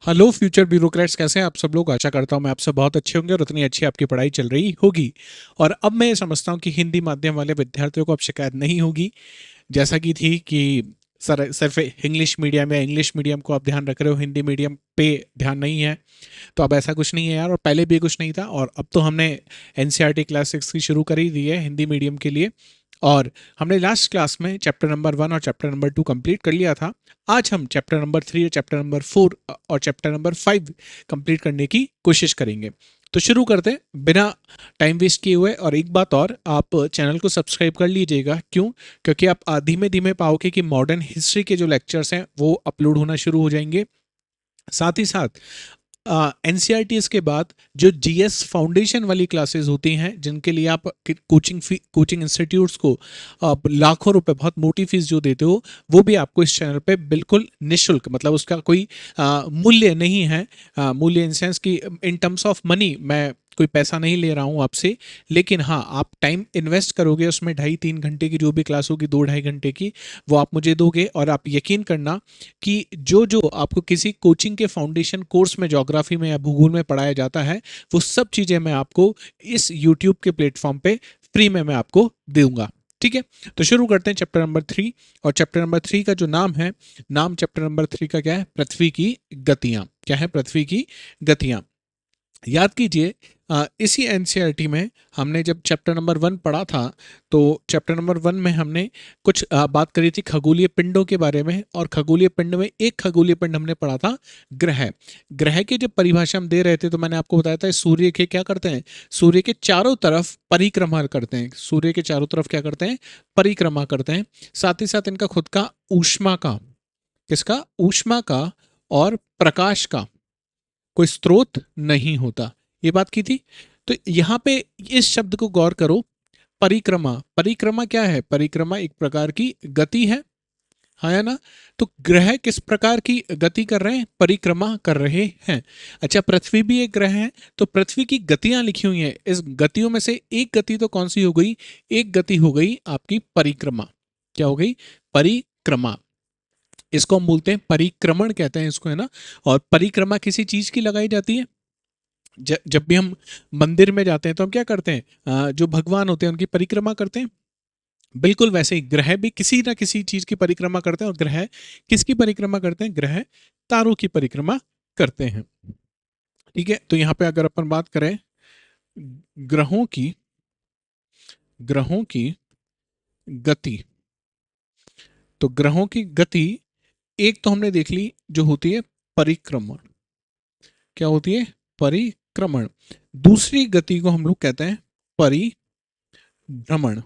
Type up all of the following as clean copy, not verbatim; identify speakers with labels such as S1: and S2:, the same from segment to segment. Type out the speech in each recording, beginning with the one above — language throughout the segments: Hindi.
S1: हेलो फ्यूचर ब्यूरोक्रेट्स, कैसे हैं आप सब लोग। आशा करता हूं मैं आपसे बहुत अच्छे होंगे और उतनी अच्छी आपकी पढ़ाई चल रही होगी। और अब मैं ये समझता हूं कि हिंदी माध्यम वाले विद्यार्थियों को अब शिकायत नहीं होगी, जैसा कि थी कि सर सिर्फ इंग्लिश मीडियम या इंग्लिश मीडियम को आप ध्यान रख रहे हो, हिंदी मीडियम पे ध्यान नहीं है। तो अब ऐसा कुछ नहीं है यार, और पहले भी कुछ नहीं था। और अब तो हमने एनसीईआरटी क्लास 6 की शुरू कर ही दी है हिंदी मीडियम के लिए। और हमने लास्ट क्लास में चैप्टर नंबर 1 और चैप्टर नंबर 2 कंप्लीट कर लिया था। आज हम चैप्टर नंबर 3 और चैप्टर नंबर 4 और चैप्टर नंबर 5 कंप्लीट करने की कोशिश करेंगे। तो शुरू करते हैं बिना टाइम वेस्ट किए हुए। और एक बात और, आप चैनल को सब्सक्राइब कर लीजिएगा। क्यों? क्योंकि आप धीमे धीमे पाओगे कि मॉडर्न हिस्ट्री के जो लेक्चर्स हैं वो अपलोड होना शुरू हो जाएंगे। साथ ही साथ एनसीईआरटी के बाद जो जीएस फाउंडेशन वाली क्लासेस होती हैं, जिनके लिए आप कोचिंग इंस्टीट्यूट्स को आप लाखों रुपए बहुत मोटी फीस जो देते हो, वो भी आपको इस चैनल पे बिल्कुल निशुल्क, मतलब उसका कोई मूल्य नहीं है। मूल्य इन सेंस की इन टर्म्स ऑफ मनी मैं कोई पैसा नहीं ले रहा हूँ आपसे, लेकिन हाँ, आप टाइम इन्वेस्ट करोगे उसमें, 2.5-3 घंटे की जो भी क्लास होगी, 2-2.5 घंटे की, वो आप मुझे दोगे। और आप यकीन करना कि जो जो आपको किसी कोचिंग के फाउंडेशन कोर्स में, ज्योग्राफी में या भूगोल में पढ़ाया जाता है, वो सब चीज़ें मैं आपको इस यूट्यूब के प्लेटफॉर्म पे फ्री में मैं आपको दूंगा। ठीक है, तो शुरू करते हैं चैप्टर नंबर 3। और चैप्टर नंबर 3 का जो नाम है, नाम चैप्टर नंबर 3 का क्या है? पृथ्वी की गतियां। क्या है? पृथ्वी की गतियां। याद कीजिए, इसी एनसीईआरटी में हमने जब चैप्टर नंबर 1 पढ़ा था, तो चैप्टर नंबर 1 में हमने कुछ बात करी थी खगोलीय पिंडों के बारे में। और खगोलीय पिंड में एक खगोलीय पिंड हमने पढ़ा था, ग्रह। ग्रह की जब परिभाषा हम दे रहे थे, तो मैंने आपको बताया था सूर्य के क्या करते हैं, सूर्य के चारों तरफ परिक्रमा करते हैं। सूर्य के चारों तरफ क्या करते हैं? परिक्रमा करते हैं। साथ ही साथ इनका खुद का ऊष्मा का, किसका? ऊष्मा का और प्रकाश का कोई स्रोत नहीं होता। ये बात की थी। तो यहां पे इस शब्द को गौर करो, परिक्रमा। परिक्रमा क्या है? परिक्रमा एक प्रकार की गति है, हाँ या ना? तो ग्रह किस प्रकार की गति कर रहे हैं? परिक्रमा कर रहे हैं। अच्छा, पृथ्वी भी एक ग्रह है, तो पृथ्वी की गतियां लिखी हुई हैं। इस गतियों में से एक गति तो कौन सी हो गई? एक गति हो गई आपकी परिक्रमा। क्या हो गई? परिक्रमा। इसको हम बोलते हैं परिक्रमण, कहते हैं इसको, है ना? और परिक्रमा किसी चीज की लगाई जाती है। जब भी हम मंदिर में जाते हैं तो हम क्या करते हैं? जो भगवान होते हैं उनकी परिक्रमा करते हैं। बिल्कुल वैसे ही ग्रह भी किसी ना किसी चीज की परिक्रमा करते हैं। और ग्रह किसकी परिक्रमा करते हैं? ग्रह तारों की परिक्रमा करते हैं। ठीक है, तो यहां पे अगर अपन बात करें ग्रहों की, ग्रहों की गति, तो ग्रहों की गति एक तो हमने देख ली जो होती है परिक्रमण। क्या होती है? परिक्रमण। दूसरी गति को हम लोग कहते हैं परिभ्रमण।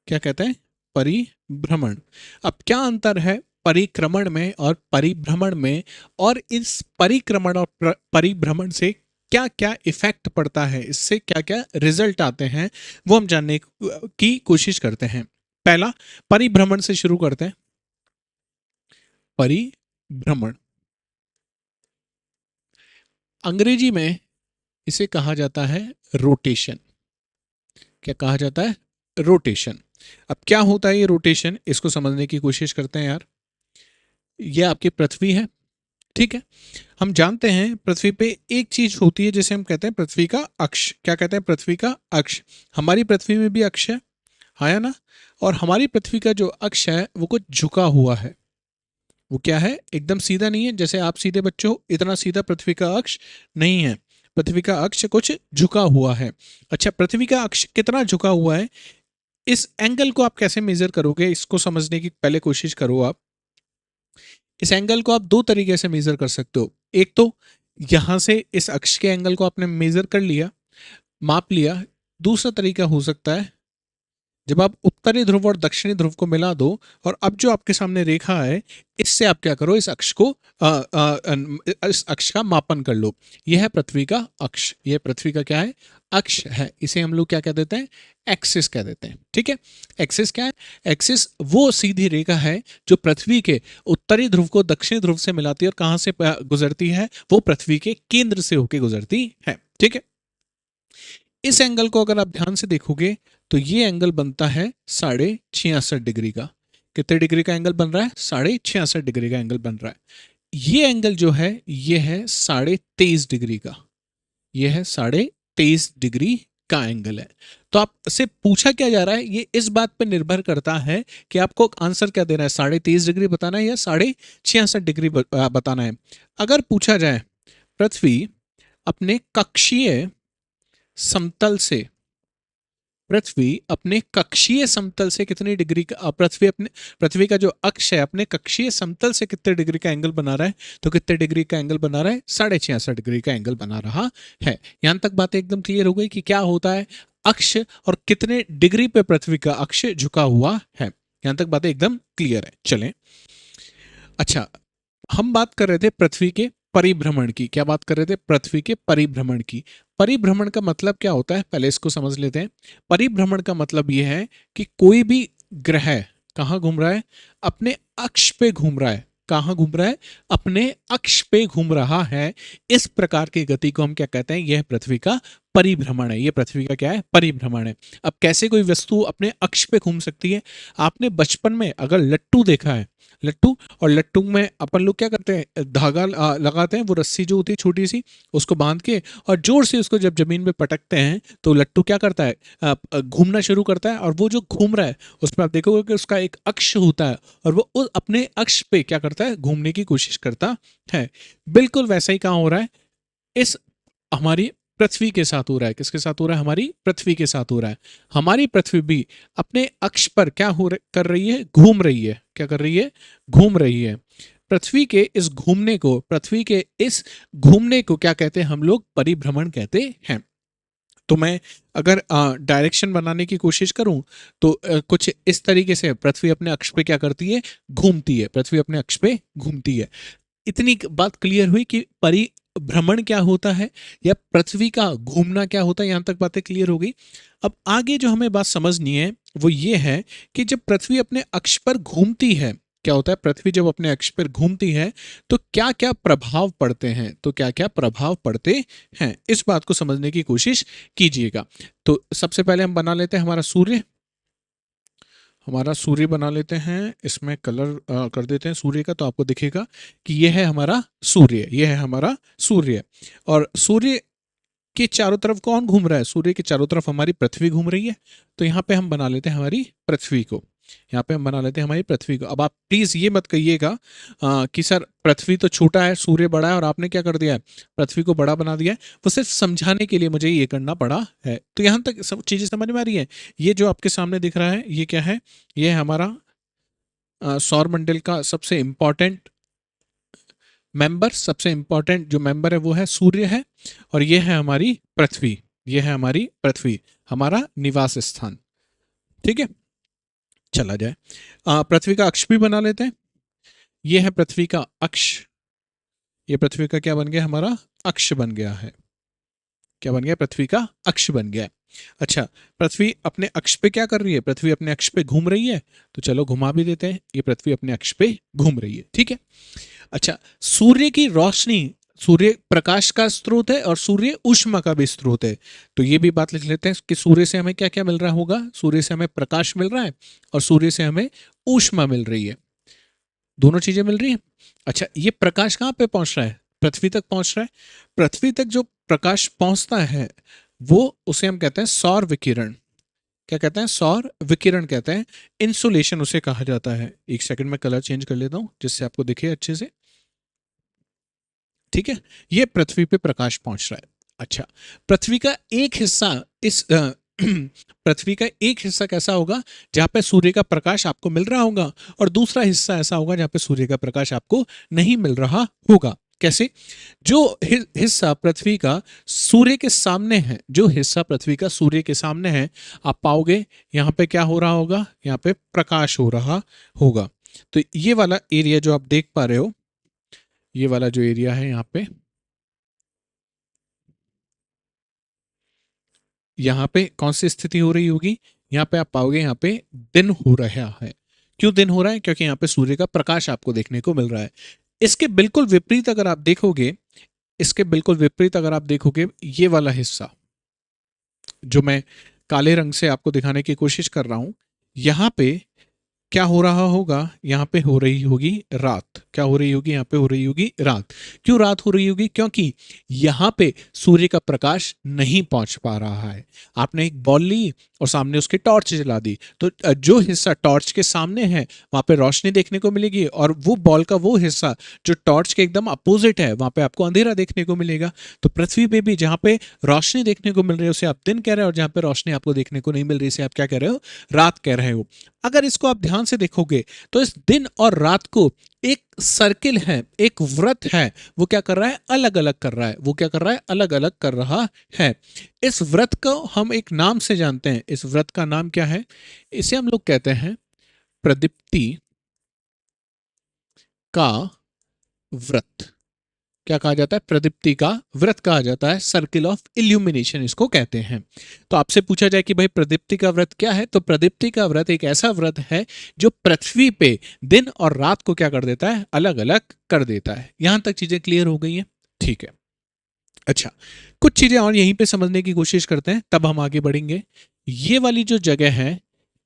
S1: क्या कहते हैं? परिभ्रमण। अब क्या अंतर है परिक्रमण में और परिभ्रमण में? और इस परिक्रमण और परिभ्रमण से क्या क्या इफेक्ट पड़ता है, इससे क्या क्या रिजल्ट आते हैं, वो हम जानने की कोशिश करते हैं। पहला, परिभ्रमण से शुरू करते हैं। परिभ्रमण, अंग्रेजी में इसे कहा जाता है रोटेशन। क्या कहा जाता है? रोटेशन। अब क्या होता है ये रोटेशन, इसको समझने की कोशिश करते हैं यार। ये आपकी पृथ्वी है, ठीक है। हम जानते हैं पृथ्वी पे एक चीज होती है जिसे हम कहते हैं पृथ्वी का अक्ष। क्या कहते हैं? पृथ्वी का अक्ष। हमारी पृथ्वी में भी अक्ष है, हाँ या ना? और हमारी पृथ्वी का जो अक्ष है वो कुछ झुका हुआ है। वो क्या है? एकदम सीधा नहीं है, जैसे आप सीधे बच्चे हो इतना सीधा पृथ्वी का अक्ष नहीं है। पृथ्वी का अक्ष कुछ झुका हुआ है। अच्छा, पृथ्वी का अक्ष कितना झुका हुआ है, इस एंगल को आप कैसे मेजर करोगे, इसको समझने की पहले कोशिश करो आप। इस एंगल को आप दो तरीके से मेजर कर सकते हो। एक तो यहां से इस अक्ष के एंगल को आपने मेजर कर लिया, माप लिया। दूसरा तरीका हो सकता है जब आप उत्तरी ध्रुव और दक्षिणी ध्रुव को मिला दो, और अब जो आपके सामने रेखा है, इससे आप क्या करो, इस अक्ष को इस अक्ष का मापन कर लो। यह है पृथ्वी का अक्ष। यह पृथ्वी का क्या है? अक्ष है। इसे हम लोग क्या कह देते हैं? एक्सिस कह देते हैं। ठीक है, एक्सिस क्या है? एक्सिस वो सीधी रेखा है जो पृथ्वी के उत्तरी ध्रुव को दक्षिणी ध्रुव से मिलाती है। और कहां से गुजरती है? वो पृथ्वी के केंद्र से होकर गुजरती है। ठीक है, इस एंगल को अगर आप ध्यान से देखोगे तो ये एंगल बनता है 66.5 डिग्री का। कितने डिग्री का एंगल बन रहा है? 66.5 डिग्री का एंगल बन रहा है। ये एंगल जो है ये है 23.5 डिग्री का, ये है 23.5 डिग्री का एंगल है। तो आपसे पूछा क्या जा रहा है, ये इस बात पर निर्भर करता है कि आपको आंसर क्या देना है, 23.5 डिग्री बताना है या 66.5 डिग्री बताना है। अगर पूछा जाए पृथ्वी अपने कक्षीय समतल से, पृथ्वी अपने कक्षीय समतल से कितनी डिग्री का, पृथ्वी का जो अक्ष है अपने कक्षीय समतल से कितने डिग्री का एंगल बना रहा है, तो कितने डिग्री का एंगल बना रहा है, 66.5 डिग्री का एंगल बना रहा है। यहां तक बातें एकदम क्लियर हो गई कि क्या होता है अक्ष और कितने डिग्री पे पृथ्वी का अक्ष झुका हुआ है। यहां तक बातें एकदम क्लियर है। चलें, अच्छा, हम बात कर रहे थे पृथ्वी के परिभ्रमण की। क्या बात कर रहे थे, पृथ्वी के परिभ्रमण की। परिभ्रमण का मतलब क्या होता है, पहले इसको समझ लेते हैं। परिभ्रमण का मतलब यह है कि कोई भी ग्रह कहाँ घूम रहा है, अपने अक्ष पे घूम रहा है। कहाँ घूम रहा है, अपने अक्ष पे घूम रहा है। इस प्रकार की गति को हम क्या कहते हैं, यह पृथ्वी का परिभ्रमण है। यह पृथ्वी का क्या है, परिभ्रमण है। अब कैसे कोई वस्तु अपने अक्ष पे घूम सकती है, आपने बचपन में अगर लट्टू देखा है, लट्टू, और लट्टू में अपन लोग क्या करते हैं, धागा लगाते हैं, वो रस्सी जो होती है छोटी सी, उसको बांध के और जोर से उसको जब जमीन पे पटकते हैं तो लट्टू क्या करता है, घूमना शुरू करता है। और वो जो घूम रहा है उसमें आप देखोगे कि उसका एक अक्ष होता है और वो अपने अक्ष पे क्या करता है, घूमने की कोशिश करता है। बिल्कुल वैसा ही कहाँ हो रहा है, इस हमारी पृथ्वी के साथ हो रहा है। किसके साथ हो रहा है, हमारी पृथ्वी के साथ हो रहा है। हमारी पृथ्वी भी अपने अक्ष पर क्या कर रही है, घूम रही है। क्या कर रही है, घूम रही है। पृथ्वी के इस घूमने को, पृथ्वी के इस घूमने को क्या कहते हैं, हम लोग परिभ्रमण कहते हैं। तो मैं अगर डायरेक्शन बनाने की कोशिश करूं तो कुछ इस तरीके से पृथ्वी अपने अक्ष पे क्या करती है, घूमती है। पृथ्वी अपने अक्ष पे घूमती है। इतनी बात क्लियर हुई कि परिभ्रमण क्या होता है या पृथ्वी का घूमना क्या होता है, यहां तक बातें क्लियर हो गई। अब आगे जो हमें बात समझनी है वो ये है कि जब पृथ्वी अपने अक्ष पर घूमती है, क्या होता है, पृथ्वी जब अपने अक्ष पर घूमती है तो क्या क्या प्रभाव पड़ते हैं, तो क्या क्या प्रभाव पड़ते हैं, इस बात को समझने की कोशिश कीजिएगा। तो सबसे पहले हम बना लेते हैं हमारा सूर्य। हमारा सूर्य बना लेते हैं, इसमें कलर कर देते हैं सूर्य का, तो आपको दिखेगा कि यह है हमारा सूर्य, यह है हमारा सूर्य। और सूर्य के चारों तरफ कौन घूम रहा है, सूर्य के चारों तरफ हमारी पृथ्वी घूम रही है। तो यहाँ पे हम बना लेते हैं हमारी पृथ्वी को, यहाँ पे हम बना लेते हैं हमारी पृथ्वी को। अब आप प्लीज ये मत कहिएगा कि सर पृथ्वी तो छोटा है, सूर्य बड़ा है और आपने क्या कर दिया है, पृथ्वी को बड़ा बना दिया है। वो सिर्फ समझाने के लिए मुझे ये करना पड़ा है। तो यहाँ तक सब चीजें समझ में आ रही है। ये जो आपके सामने दिख रहा है ये क्या है, ये है हमारा सौर मंडल का सबसे इंपॉर्टेंट मेंबर, सबसे इंपॉर्टेंट जो मेंबर है वो है सूर्य है। और ये है हमारी पृथ्वी, ये है हमारी पृथ्वी, हमारा निवास स्थान। ठीक है, चला जाए, पृथ्वी का अक्ष भी बना लेते हैं। ये है पृथ्वी का अक्ष, ये पृथ्वी का क्या बन गया, हमारा अक्ष बन गया है। क्या बन गया, पृथ्वी का अक्ष बन गया है। अच्छा, पृथ्वी अपने अक्ष पे क्या कर रही है, पृथ्वी अपने अक्ष पे घूम रही है। तो चलो घुमा भी देते हैं, ये पृथ्वी अपने अक्ष पे घूम रही है। ठीक है, अच्छा, सूर्य की रोशनी, सूर्य प्रकाश का स्रोत है और सूर्य ऊष्मा का भी स्रोत है। तो ये भी बात लिख लेते हैं कि सूर्य से हमें क्या क्या मिल रहा होगा, सूर्य से हमें प्रकाश मिल रहा है और सूर्य से हमें ऊष्मा मिल रही है, दोनों चीजें मिल रही है। अच्छा, ये प्रकाश कहाँ पे पहुंच रहा है, पृथ्वी तक पहुंच रहा है। पृथ्वी तक जो प्रकाश पहुंचता है वो उसे हम कहते हैं सौर विकिरण। क्या कहते हैं, सौर विकिरण कहते हैं, इंसुलेशन उसे कहा जाता है। एक सेकंड में कलर चेंज कर लेता हूं जिससे आपको दिखे अच्छे से। ठीक है, ये पृथ्वी पे प्रकाश पहुंच रहा है। अच्छा, पृथ्वी का एक हिस्सा इस पृथ्वी का एक हिस्सा कैसा होगा, जहां पे सूर्य का प्रकाश आपको मिल रहा होगा और दूसरा हिस्सा ऐसा होगा जहां पे सूर्य का प्रकाश आपको नहीं मिल रहा होगा। कैसे, जो हिस्सा पृथ्वी का सूर्य के सामने है, जो हिस्सा पृथ्वी का सूर्य के सामने है, आप पाओगे यहाँ पे क्या हो रहा होगा, यहाँ पे प्रकाश हो रहा होगा। तो ये वाला एरिया जो आप देख पा रहे हो, ये वाला जो एरिया है यहाँ पे, यहाँ पे कौन सी स्थिति हो रही होगी, यहाँ पे आप पाओगे यहाँ पे दिन हो रहा है। क्यों दिन हो रहा है, क्योंकि यहाँ पे सूर्य का प्रकाश आपको देखने को मिल रहा है। इसके बिल्कुल विपरीत अगर आप देखोगे, इसके बिल्कुल विपरीत अगर आप देखोगे, ये वाला हिस्सा जो मैं काले रंग से आपको दिखाने की कोशिश कर रहा हूं, यहाँ पे क्या हो रहा होगा, यहाँ पे हो रही होगी रात। क्या हो रही होगी, यहाँ पे हो रही होगी रात। क्यों रात हो रही होगी, क्योंकि यहाँ पे सूर्य का प्रकाश नहीं पहुंच पा रहा है। आपने एक बॉल ली और सामने उसकी टॉर्च जला दी, तो जो हिस्सा टॉर्च के सामने है वहां पे रोशनी देखने को मिलेगी, और वो बॉल का वो हिस्सा जो टॉर्च के एकदम अपोजिट है वहां पे आपको अंधेरा देखने को मिलेगा। तो पृथ्वी पे भी जहां पे रोशनी देखने को मिल रही है उसे आप दिन कह रहे हो, और जहां पे रोशनी आपको देखने को नहीं मिल रही उसे आप क्या कह रहे हो, रात कह रहे हो। अगर इसको आप ध्यान से देखोगे तो इस दिन और रात को एक सर्किल है, एक वृत्त है, वो क्या कर रहा है, अलग अलग कर रहा है। वो क्या कर रहा है, अलग अलग कर रहा है। इस वृत्त को हम एक नाम से जानते हैं। इस वृत्त का नाम क्या है, इसे हम लोग कहते हैं प्रदीप्ति का वृत्त। क्या कहा जाता है, प्रदीप्ति का व्रत कहा जाता है, सर्किल ऑफ इल्यूमिनेशन इसको कहते हैं। तो आपसे पूछा जाए कि भाई प्रदीप्ति का व्रत क्या है, तो प्रदीप्ति का व्रत एक ऐसा व्रत है जो पृथ्वी पे दिन और रात को क्या कर देता है, अलग अलग कर देता है। यहां तक चीजें क्लियर हो गई हैं, ठीक है। अच्छा, कुछ चीजें और यहीं पे समझने की कोशिश करते हैं, तब हम आगे बढ़ेंगे। ये वाली जो जगह है,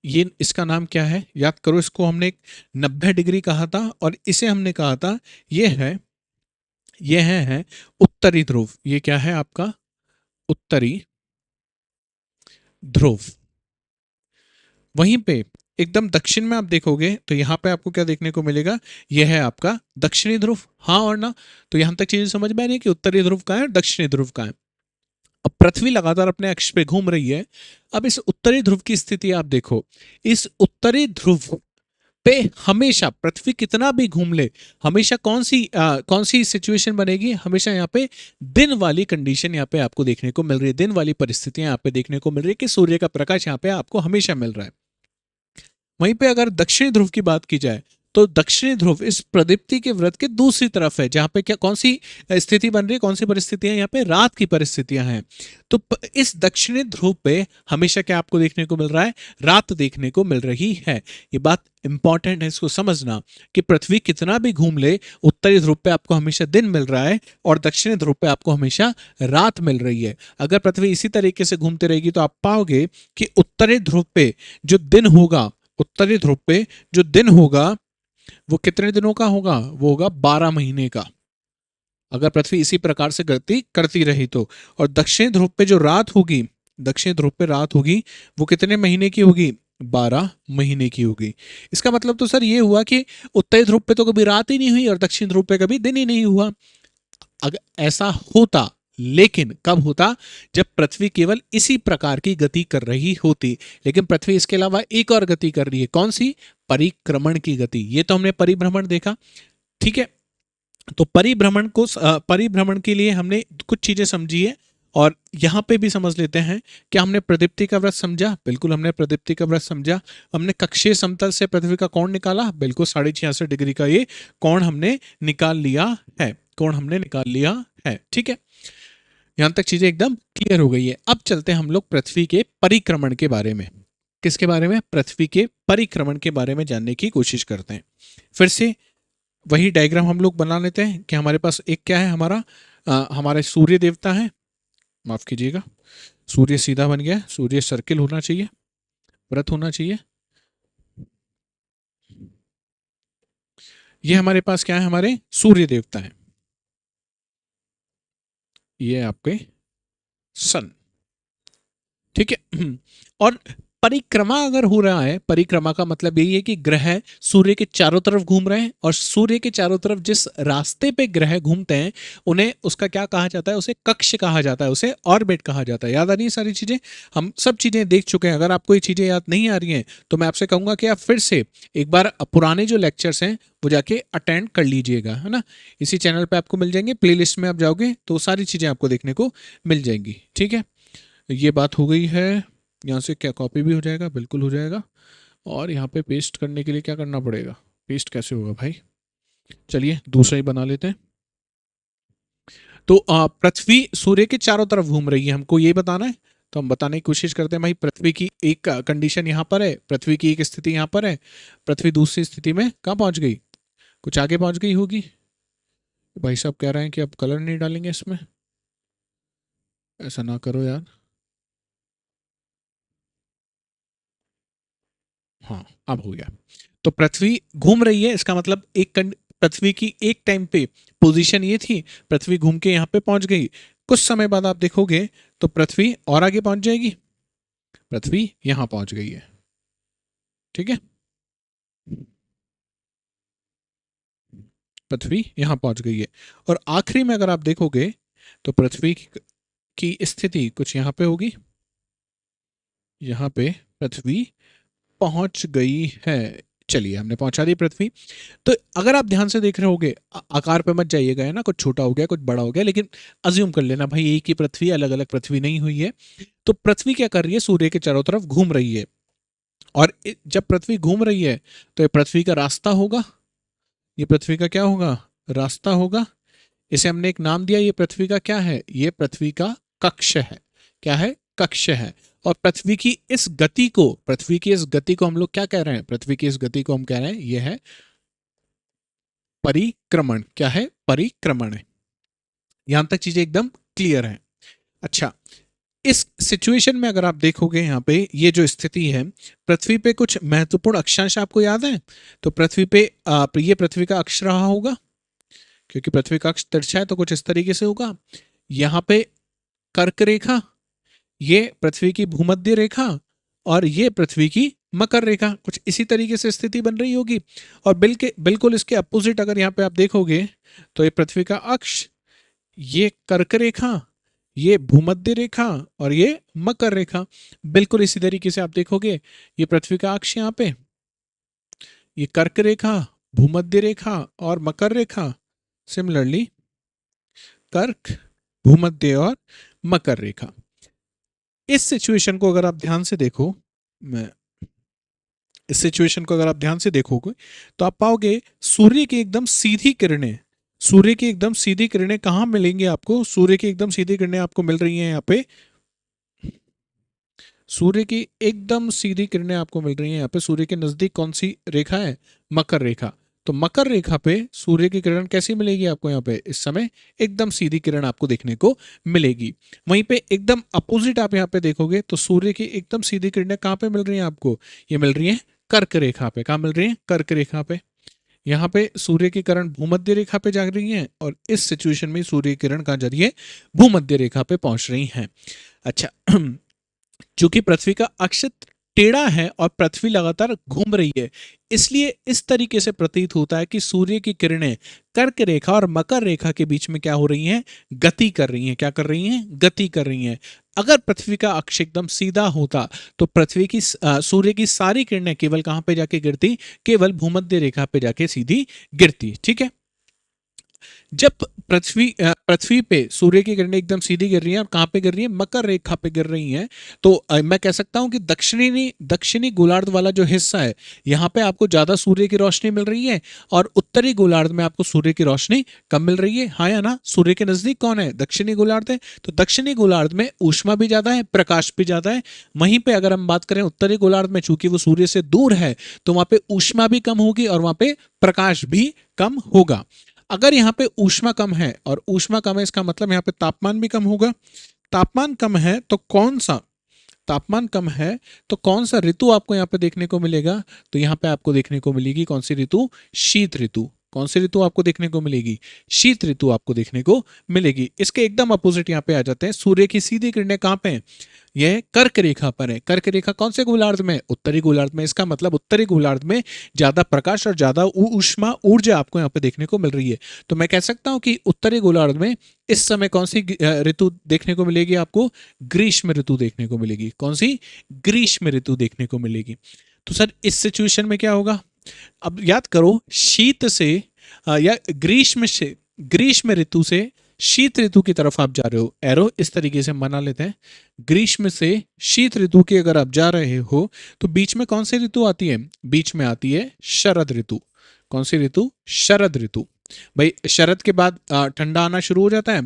S1: ये इसका नाम क्या है, याद करो। इसको हमने 90 डिग्री कहा था, और इसे हमने कहा था, ये है उत्तरी ध्रुव। ये क्या है आपका, उत्तरी ध्रुव। वहीं पे एकदम दक्षिण में आप देखोगे तो यहां पे आपको क्या देखने को मिलेगा, यह है आपका दक्षिणी ध्रुव। हाँ और ना, तो यहां तक चीजें समझ में आ रही है कि उत्तरी ध्रुव का है, दक्षिणी ध्रुव का है। अब पृथ्वी लगातार अपने अक्ष पे घूम रही है। अब इस उत्तरी ध्रुव की स्थिति आप देखो। इस उत्तरी ध्रुव पे हमेशा पृथ्वी कितना भी घूम ले, हमेशा कौन सी सिचुएशन बनेगी, हमेशा यहाँ पे दिन वाली कंडीशन यहाँ पे आपको देखने को मिल रही है। दिन वाली परिस्थितियां यहाँ पे देखने को मिल रही है कि सूर्य का प्रकाश यहाँ पे आपको हमेशा मिल रहा है। वहीं पे अगर दक्षिणी ध्रुव की बात की जाए तो दक्षिणी ध्रुव इस प्रदीप्ति के व्रत के दूसरी तरफ है, जहां पे क्या कौन सी स्थिति बन रही है, कौन सी परिस्थितियां, यहाँ पे रात की परिस्थितियां हैं। तो इस दक्षिणी ध्रुव पे हमेशा क्या आपको देखने को मिल रहा है, रात देखने को मिल रही है। ये बात इंपॉर्टेंट है, इसको समझना कि पृथ्वी कितना भी घूम ले, उत्तरी ध्रुव पे आपको हमेशा दिन मिल रहा है और दक्षिणी ध्रुव पे आपको हमेशा रात मिल रही है। अगर पृथ्वी इसी तरीके से घूमती रहेगी तो आप पाओगे कि उत्तरी ध्रुव पे जो दिन होगा, उत्तरी ध्रुव पे जो दिन होगा वो कितने दिनों का होगा, वो होगा 12 महीने का, अगर पृथ्वी इसी प्रकार से गति करती रही तो। और दक्षिण ध्रुव पे जो रात होगी, दक्षिण ध्रुव पे रात होगी, वो कितने महीने की होगी, 12 महीने की होगी। इसका मतलब तो सर ये हुआ कि उत्तरी ध्रुव पे तो कभी रात ही नहीं हुई और दक्षिण ध्रुव पे कभी दिन ही नहीं हुआ। अगर ऐसा होता, लेकिन कब होता, जब पृथ्वी केवल इसी प्रकार की गति कर रही होती। लेकिन पृथ्वी इसके अलावा एक और गति कर रही है, कौन सी, परिक्रमण की गति। ये तो हमने परिभ्रमण देखा, ठीक है। तो परिभ्रमण के लिए हमने कुछ चीजें समझी है, और यहां पे भी समझ लेते हैं। क्या हमने प्रदीप्ति का व्रत समझा, बिल्कुल हमने प्रदीप्ति का व्रत समझा। हमने कक्षीय समतल से पृथ्वी का कोण निकाला, बिल्कुल 66.5 डिग्री का ये कोण हमने निकाल लिया है, कोण हमने निकाल लिया है, ठीक है। यहां तक चीजें एकदम क्लियर हो गई है। अब चलते हैं हम लोग पृथ्वी के परिक्रमण के बारे में। किसके बारे में, पृथ्वी के परिक्रमण के बारे में जानने की कोशिश करते हैं। फिर से वही डायग्राम हम लोग बना लेते हैं कि हमारे पास एक क्या है, हमारे सूर्य देवता है, माफ कीजिएगा, सूर्य सीधा बन गया, सूर्य सर्किल होना चाहिए, वृत्त होना चाहिए। ये हमारे पास क्या है, हमारे सूर्य देवता है, ये आपके सन, ठीक है। और परिक्रमा अगर हो रहा है, परिक्रमा का मतलब यही है कि ग्रह सूर्य के चारों तरफ घूम रहे हैं, और सूर्य के चारों तरफ जिस रास्ते पे ग्रह घूमते हैं उन्हें उसका क्या कहा जाता है, उसे कक्ष कहा जाता है, उसे ऑर्बिट कहा जाता है। याद आ रही है सारी चीजें, हम सब चीजें देख चुके हैं। अगर आपको ये चीजें याद नहीं आ रही हैं तो मैं आपसे कहूंगा कि आप फिर से एक बार पुराने जो लेक्चर्स हैं वो जाके अटेंड कर लीजिएगा, है ना। इसी चैनल पे आपको मिल जाएंगे, प्लेलिस्ट में आप जाओगे तो सारी चीजें आपको देखने को मिल जाएंगी, ठीक है। ये बात हो गई है। यहाँ से क्या कॉपी भी हो जाएगा, बिल्कुल हो जाएगा। और यहाँ पे पेस्ट करने के लिए क्या करना पड़ेगा, पेस्ट कैसे होगा भाई, चलिए दूसरा ही बना लेते हैं। तो पृथ्वी सूर्य के चारों तरफ घूम रही है, हमको ये बताना है। तो हम बताने की कोशिश करते हैं भाई, पृथ्वी की एक कंडीशन यहाँ पर है, पृथ्वी की एक स्थिति यहाँ पर है, पृथ्वी दूसरी स्थिति में कहाँ पहुंच गई, कुछ आगे पहुंच गई होगी। भाई साहब कह रहे हैं कि अब कलर नहीं डालेंगे इसमें, ऐसा ना करो यार। हाँ, अब हो गया। तो पृथ्वी घूम रही है, इसका मतलब पृथ्वी की एक टाइम पे पोजीशन ये थी, पृथ्वी घूम के यहाँ पे पहुंच गई। कुछ समय बाद आप देखोगे तो पृथ्वी और आगे पहुंच जाएगी, पृथ्वी यहाँ पहुंच गई है। ठीक है, पृथ्वी यहाँ पहुंच गई है। और आखिरी में अगर आप देखोगे तो पृथ्वी की स्थिति कुछ यहाँ पे होगी, यहाँ पे पृथ्वी पहुंच गई है। चलिए, हमने पहुंचा दी पृथ्वी। तो अगर आप ध्यान से देख रहे होगे, आकार पे मत जाइएगा, है ना, कुछ छोटा हो गया कुछ बड़ा हो गया, लेकिन अज्यूम कर लेना भाई एक ही पृथ्वी, अलग अलग पृथ्वी नहीं हुई है। तो पृथ्वी क्या कर रही है, सूर्य के चारों तरफ घूम रही है। और जब पृथ्वी घूम रही है तो ये पृथ्वी का रास्ता होगा, ये पृथ्वी का क्या होगा, रास्ता होगा। इसे हमने एक नाम दिया, ये पृथ्वी का क्या है, ये पृथ्वी का कक्ष है। क्या है, कक्ष है। और पृथ्वी की इस गति को, पृथ्वी की इस गति को हम लोग क्या कह रहे हैं, पृथ्वी की इस गति को हम कह रहे हैं ये है परिक्रमण। क्या है, परिक्रमण है। यहां तक चीजें एकदम क्लियर है। अच्छा, इस सिचुएशन में अगर आप देखोगे यहाँ पे ये जो स्थिति है, पृथ्वी पे कुछ महत्वपूर्ण अक्षांश आपको याद है। तो पृथ्वी पे ये पृथ्वी का अक्ष रहा होगा, क्योंकि पृथ्वी का अक्ष तिरछा है तो कुछ इस तरीके से होगा। यहाँ पे कर्क रेखा, ये पृथ्वी की भूमध्य रेखा, और ये पृथ्वी की मकर रेखा, कुछ इसी तरीके से स्थिति बन रही होगी। और बिल्कुल इसके अपोजिट अगर यहाँ पे आप देखोगे तो ये पृथ्वी का अक्ष, ये कर्क रेखा, ये भूमध्य रेखा, और ये मकर रेखा, बिल्कुल इसी तरीके से आप देखोगे। ये पृथ्वी का अक्ष यहाँ पे, ये कर्क रेखा, भूमध्य रेखा और मकर रेखा, सिमिलरली कर्क, भूमध्य और मकर रेखा। इस सिचुएशन को अगर आप ध्यान से देखो, मैं इस सिचुएशन को अगर आप ध्यान से देखोगे तो आप पाओगे सूर्य की एकदम सीधी किरणें, सूर्य की एकदम सीधी किरणें कहाँ मिलेंगी आपको, सूर्य की एकदम सीधी किरणें आपको मिल रही हैं यहाँ पे, सूर्य की एकदम सीधी किरणें आपको मिल रही हैं यहाँ पे। सूर्य के नजदीक कौन सी रेखा है, मकर रेखा। तो मकर रेखा पे सूर्य की किरण कैसी मिलेगी आपको, यहाँ पे इस समय एकदम सीधी किरण आपको देखने को मिलेगी। वहीं पे एकदम अपोजिट आप यहाँ पे देखोगे तो सूर्य की एकदम सीधी किरणें कहाँ पे मिल रही हैं आपको, ये मिल रही हैं कर्क रेखा पे। कहाँ मिल रही है, कर्क रेखा पे। यहाँ पे सूर्य की किरण भूमध्य रेखा पे जा रही है, और इस सिचुएशन में सूर्य की किरण कहाँ जा रही है, भूमध्य रेखा पे पहुंच रही है। अच्छा, चूंकि पृथ्वी का अक्ष टेढ़ा है और पृथ्वी लगातार घूम रही है, इसलिए इस तरीके से प्रतीत होता है कि सूर्य की किरणें कर्क रेखा और मकर रेखा के बीच में क्या हो रही हैं, गति कर रही हैं। क्या कर रही हैं, गति कर रही हैं। अगर पृथ्वी का अक्ष एकदम सीधा होता तो पृथ्वी की सूर्य की सारी किरणें केवल कहां पे जाके गिरती, केवल भूमध्य रेखा पे जाके सीधी गिरती। ठीक है, जब पृथ्वी पे सूर्य की किरणें एकदम सीधी गिर रही हैं, और कहां पे गिर रही हैं, मकर रेखा पे गिर रही हैं, तो मैं कह सकता हूं कि दक्षिणी गोलार्ध वाला जो हिस्सा है, यहां पे आपको ज्यादा सूर्य की रोशनी मिल रही है, और उत्तरी गोलार्ध में आपको सूर्य की रोशनी कम मिल रही है। हाँ या ना, सूर्य के नजदीक कौन है, दक्षिणी गोलार्ध है। तो दक्षिणी गोलार्ध में ऊष्मा भी ज्यादा है, प्रकाश भी ज्यादा है। वहीं पे अगर हम बात करें उत्तरी गोलार्ध में, चूंकि वो सूर्य से दूर है, तो वहां पे ऊष्मा भी कम होगी और वहां पे प्रकाश भी कम होगा। अगर यहाँ पे ऊष्मा कम है, और ऊष्मा कम है इसका मतलब यहाँ पे तापमान भी कम होगा। तापमान कम है तो कौन सा, तापमान कम है तो कौन सा ऋतु आपको यहाँ पे देखने को मिलेगा, तो यहाँ पे आपको देखने को मिलेगी कौन सी ऋतु, शीत ऋतु। कौन सी ऋतु आपको देखने को मिलेगी, शीत ऋतु आपको देखने को मिलेगी। इसके एकदम अपोजिट यहाँ पे आ जाते हैं, सूर्य की सीधी किरणें कहाँ पे हैं, यह कर्क रेखा पर है। कर्क रेखा कौन से गोलार्ध में, उत्तरी गोलार्ध में। इसका मतलब उत्तरी गोलार्ध में ज्यादा प्रकाश और ज्यादा ऊष्मा, ऊर्जा आपको यहाँ पे देखने को मिल रही है। तो मैं कह सकता हूं कि उत्तरी गोलार्ध में इस समय कौन सी ऋतु देखने को मिलेगी आपको, ग्रीष्म ऋतु देखने को मिलेगी। कौन सी, ग्रीष्म ऋतु देखने को मिलेगी। तो सर इस सिचुएशन में क्या होगा, अब याद करो, शीत से या ग्रीष्म ऋतु से शीत ऋतु की तरफ आप जा रहे हो, एरो इस तरीके से मना लेते हैं। ग्रीष्म से शीत ऋतु की अगर आप जा रहे हो तो बीच में कौन सी ऋतु आती है, बीच में आती है शरद ऋतु। कौन सी ऋतु, शरद ऋतु। भाई शरद के बाद ठंडा आना शुरू हो जाता है,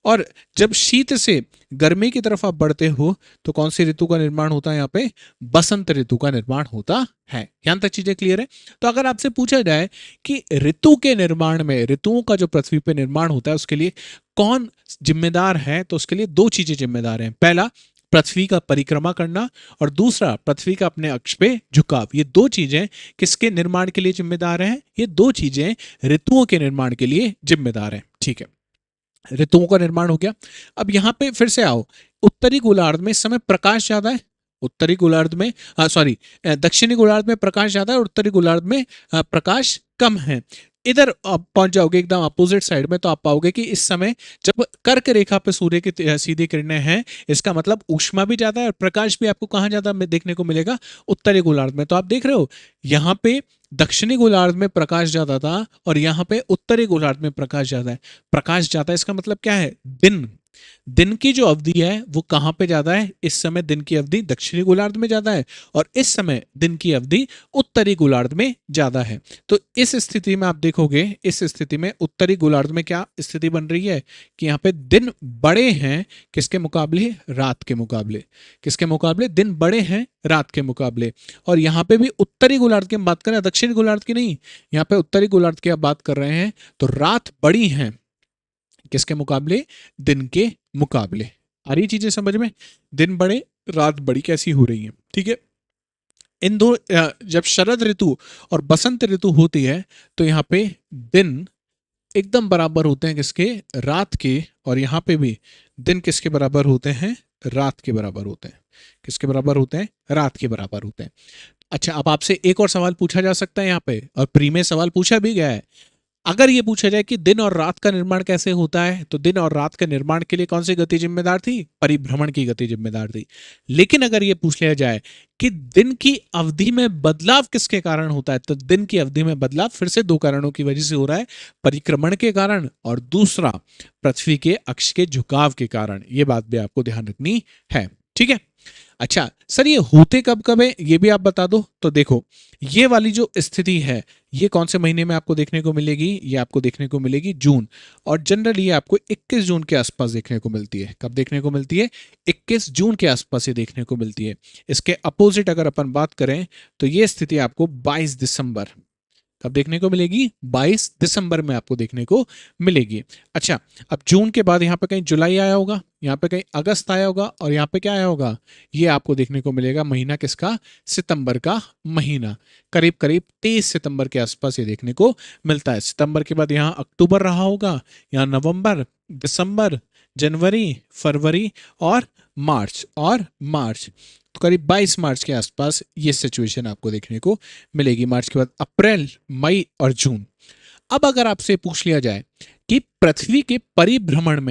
S1: और जब शीत से गर्मी की तरफ आप बढ़ते हो तो कौन सी ऋतु का निर्माण होता है, यहाँ पे बसंत ऋतु का निर्माण होता है। यहां तक चीजें क्लियर है। तो अगर आपसे पूछा जाए कि ऋतु के निर्माण में, ऋतुओं का जो पृथ्वी पे निर्माण होता है उसके लिए कौन जिम्मेदार है, तो उसके लिए दो चीजें जिम्मेदार हैं। पहला, पृथ्वी का परिक्रमा करना और दूसरा पृथ्वी का अपने अक्ष पे झुकाव। ये दो चीजें किसके निर्माण के लिए जिम्मेदार हैं? ये दो चीजें ऋतुओं के निर्माण के लिए जिम्मेदार हैं। ठीक है, ऋतुओं का निर्माण हो गया। अब यहां पे फिर से आओ, उत्तरी गोलार्ध में इस समय प्रकाश ज्यादा है, उत्तरी गोलार्ध में सॉरी दक्षिणी गोलार्ध में प्रकाश ज्यादा है और उत्तरी गोलार्ध में प्रकाश कम है। इधर आप पहुंच जाओगे एकदम अपोजिट साइड में तो आप पाओगे कि इस समय जब कर्क रेखा पे सूर्य की सीधी किरणें हैं, इसका मतलब ऊष्मा भी ज्यादा है और प्रकाश भी आपको कहाँ ज्यादा देखने को मिलेगा? उत्तरी गोलार्ध में। तो आप देख रहे हो यहाँ पे दक्षिणी गोलार्ध में प्रकाश ज्यादा था और यहाँ पे उत्तरी गोलार्ध में प्रकाश ज्यादा है। प्रकाश ज्यादा है इसका मतलब क्या है? दिन, दिन की जो अवधि है वो कहां पे ज्यादा है? इस समय दिन की अवधि दक्षिणी गोलार्ध में ज्यादा है और इस समय दिन की अवधि उत्तरी गोलार्ध में ज्यादा है। तो इस स्थिति में आप देखोगे, इस स्थिति में उत्तरी गोलार्ध में क्या स्थिति बन रही है कि यहाँ पे दिन बड़े हैं किसके मुकाबले? रात के मुकाबले। किसके मुकाबले? दिन बड़े हैं रात के मुकाबले। और यहाँ पे भी उत्तरी गोलार्ध की हम बात कर रहे हैं, दक्षिणी गोलार्ध की नहीं, यहाँ पे उत्तरी गोलार्ध की आप बात कर रहे हैं। तो रात बड़ी है किसके मुकाबले? दिन के मुकाबले। आ रही चीजें समझ में? दिन बड़े रात बड़ी कैसी हो रही है। ठीक है, इन दो जब शरद ऋतु और बसंत ऋतु होती है तो यहाँ पे दिन एकदम बराबर होते हैं किसके? रात के। और यहाँ पे भी दिन किसके बराबर होते हैं? रात के बराबर होते हैं। किसके बराबर होते हैं? रात के बराबर होते हैं। अच्छा, अब आपसे एक और सवाल पूछा जा सकता है यहाँ पे, और प्री में सवाल पूछा भी गया है। अगर ये पूछा जाए कि दिन और रात का निर्माण कैसे होता है, तो दिन और रात के निर्माण के लिए कौन सी गति जिम्मेदार थी? परिभ्रमण की गति जिम्मेदार थी। लेकिन अगर ये पूछ लिया जाए कि दिन की अवधि में बदलाव किसके कारण होता है, तो दिन की अवधि में बदलाव फिर से दो कारणों की वजह से हो रहा है, परिक्रमण के कारण और दूसरा पृथ्वी के अक्ष के झुकाव के कारण। ये बात भी आपको ध्यान रखनी है। ठीक है, अच्छा सर ये होते कब कब है ये भी आप बता दो। तो देखो, ये वाली जो स्थिति है ये कौन से महीने में आपको देखने को मिलेगी? ये आपको देखने को मिलेगी जून, और जनरली ये आपको 21 जून के आसपास देखने को मिलती है। कब देखने को मिलती है? 21 जून के आसपास ये देखने को मिलती है। इसके अपोजिट अगर अपन बात करें तो ये स्थिति आपको 22 दिसंबर, कब देखने को मिलेगी? 22 दिसंबर में आपको देखने को मिलेगी। अच्छा, अब जून के बाद यहाँ पे कहीं जुलाई आया होगा, यहाँ पे कहीं अगस्त आया होगा, और यहाँ पे क्या आया होगा? ये आपको देखने को मिलेगा महीना किसका? सितंबर का महीना। करीब करीब 23 सितंबर के आसपास ये देखने को मिलता है। सितंबर के बाद यहाँ अक्टूबर रहा होगा, यहाँ नवंबर, दिसंबर, जनवरी, फरवरी और मार्च। तो करीब 22 मार्च के आसपास ये सिचुएशन आपको देखने को मिलेगी। मार्च के बाद अप्रैल, मई और जून। अब अगर आपसे पूछ लिया जाए कि पृथ्वी के परिभ्रमण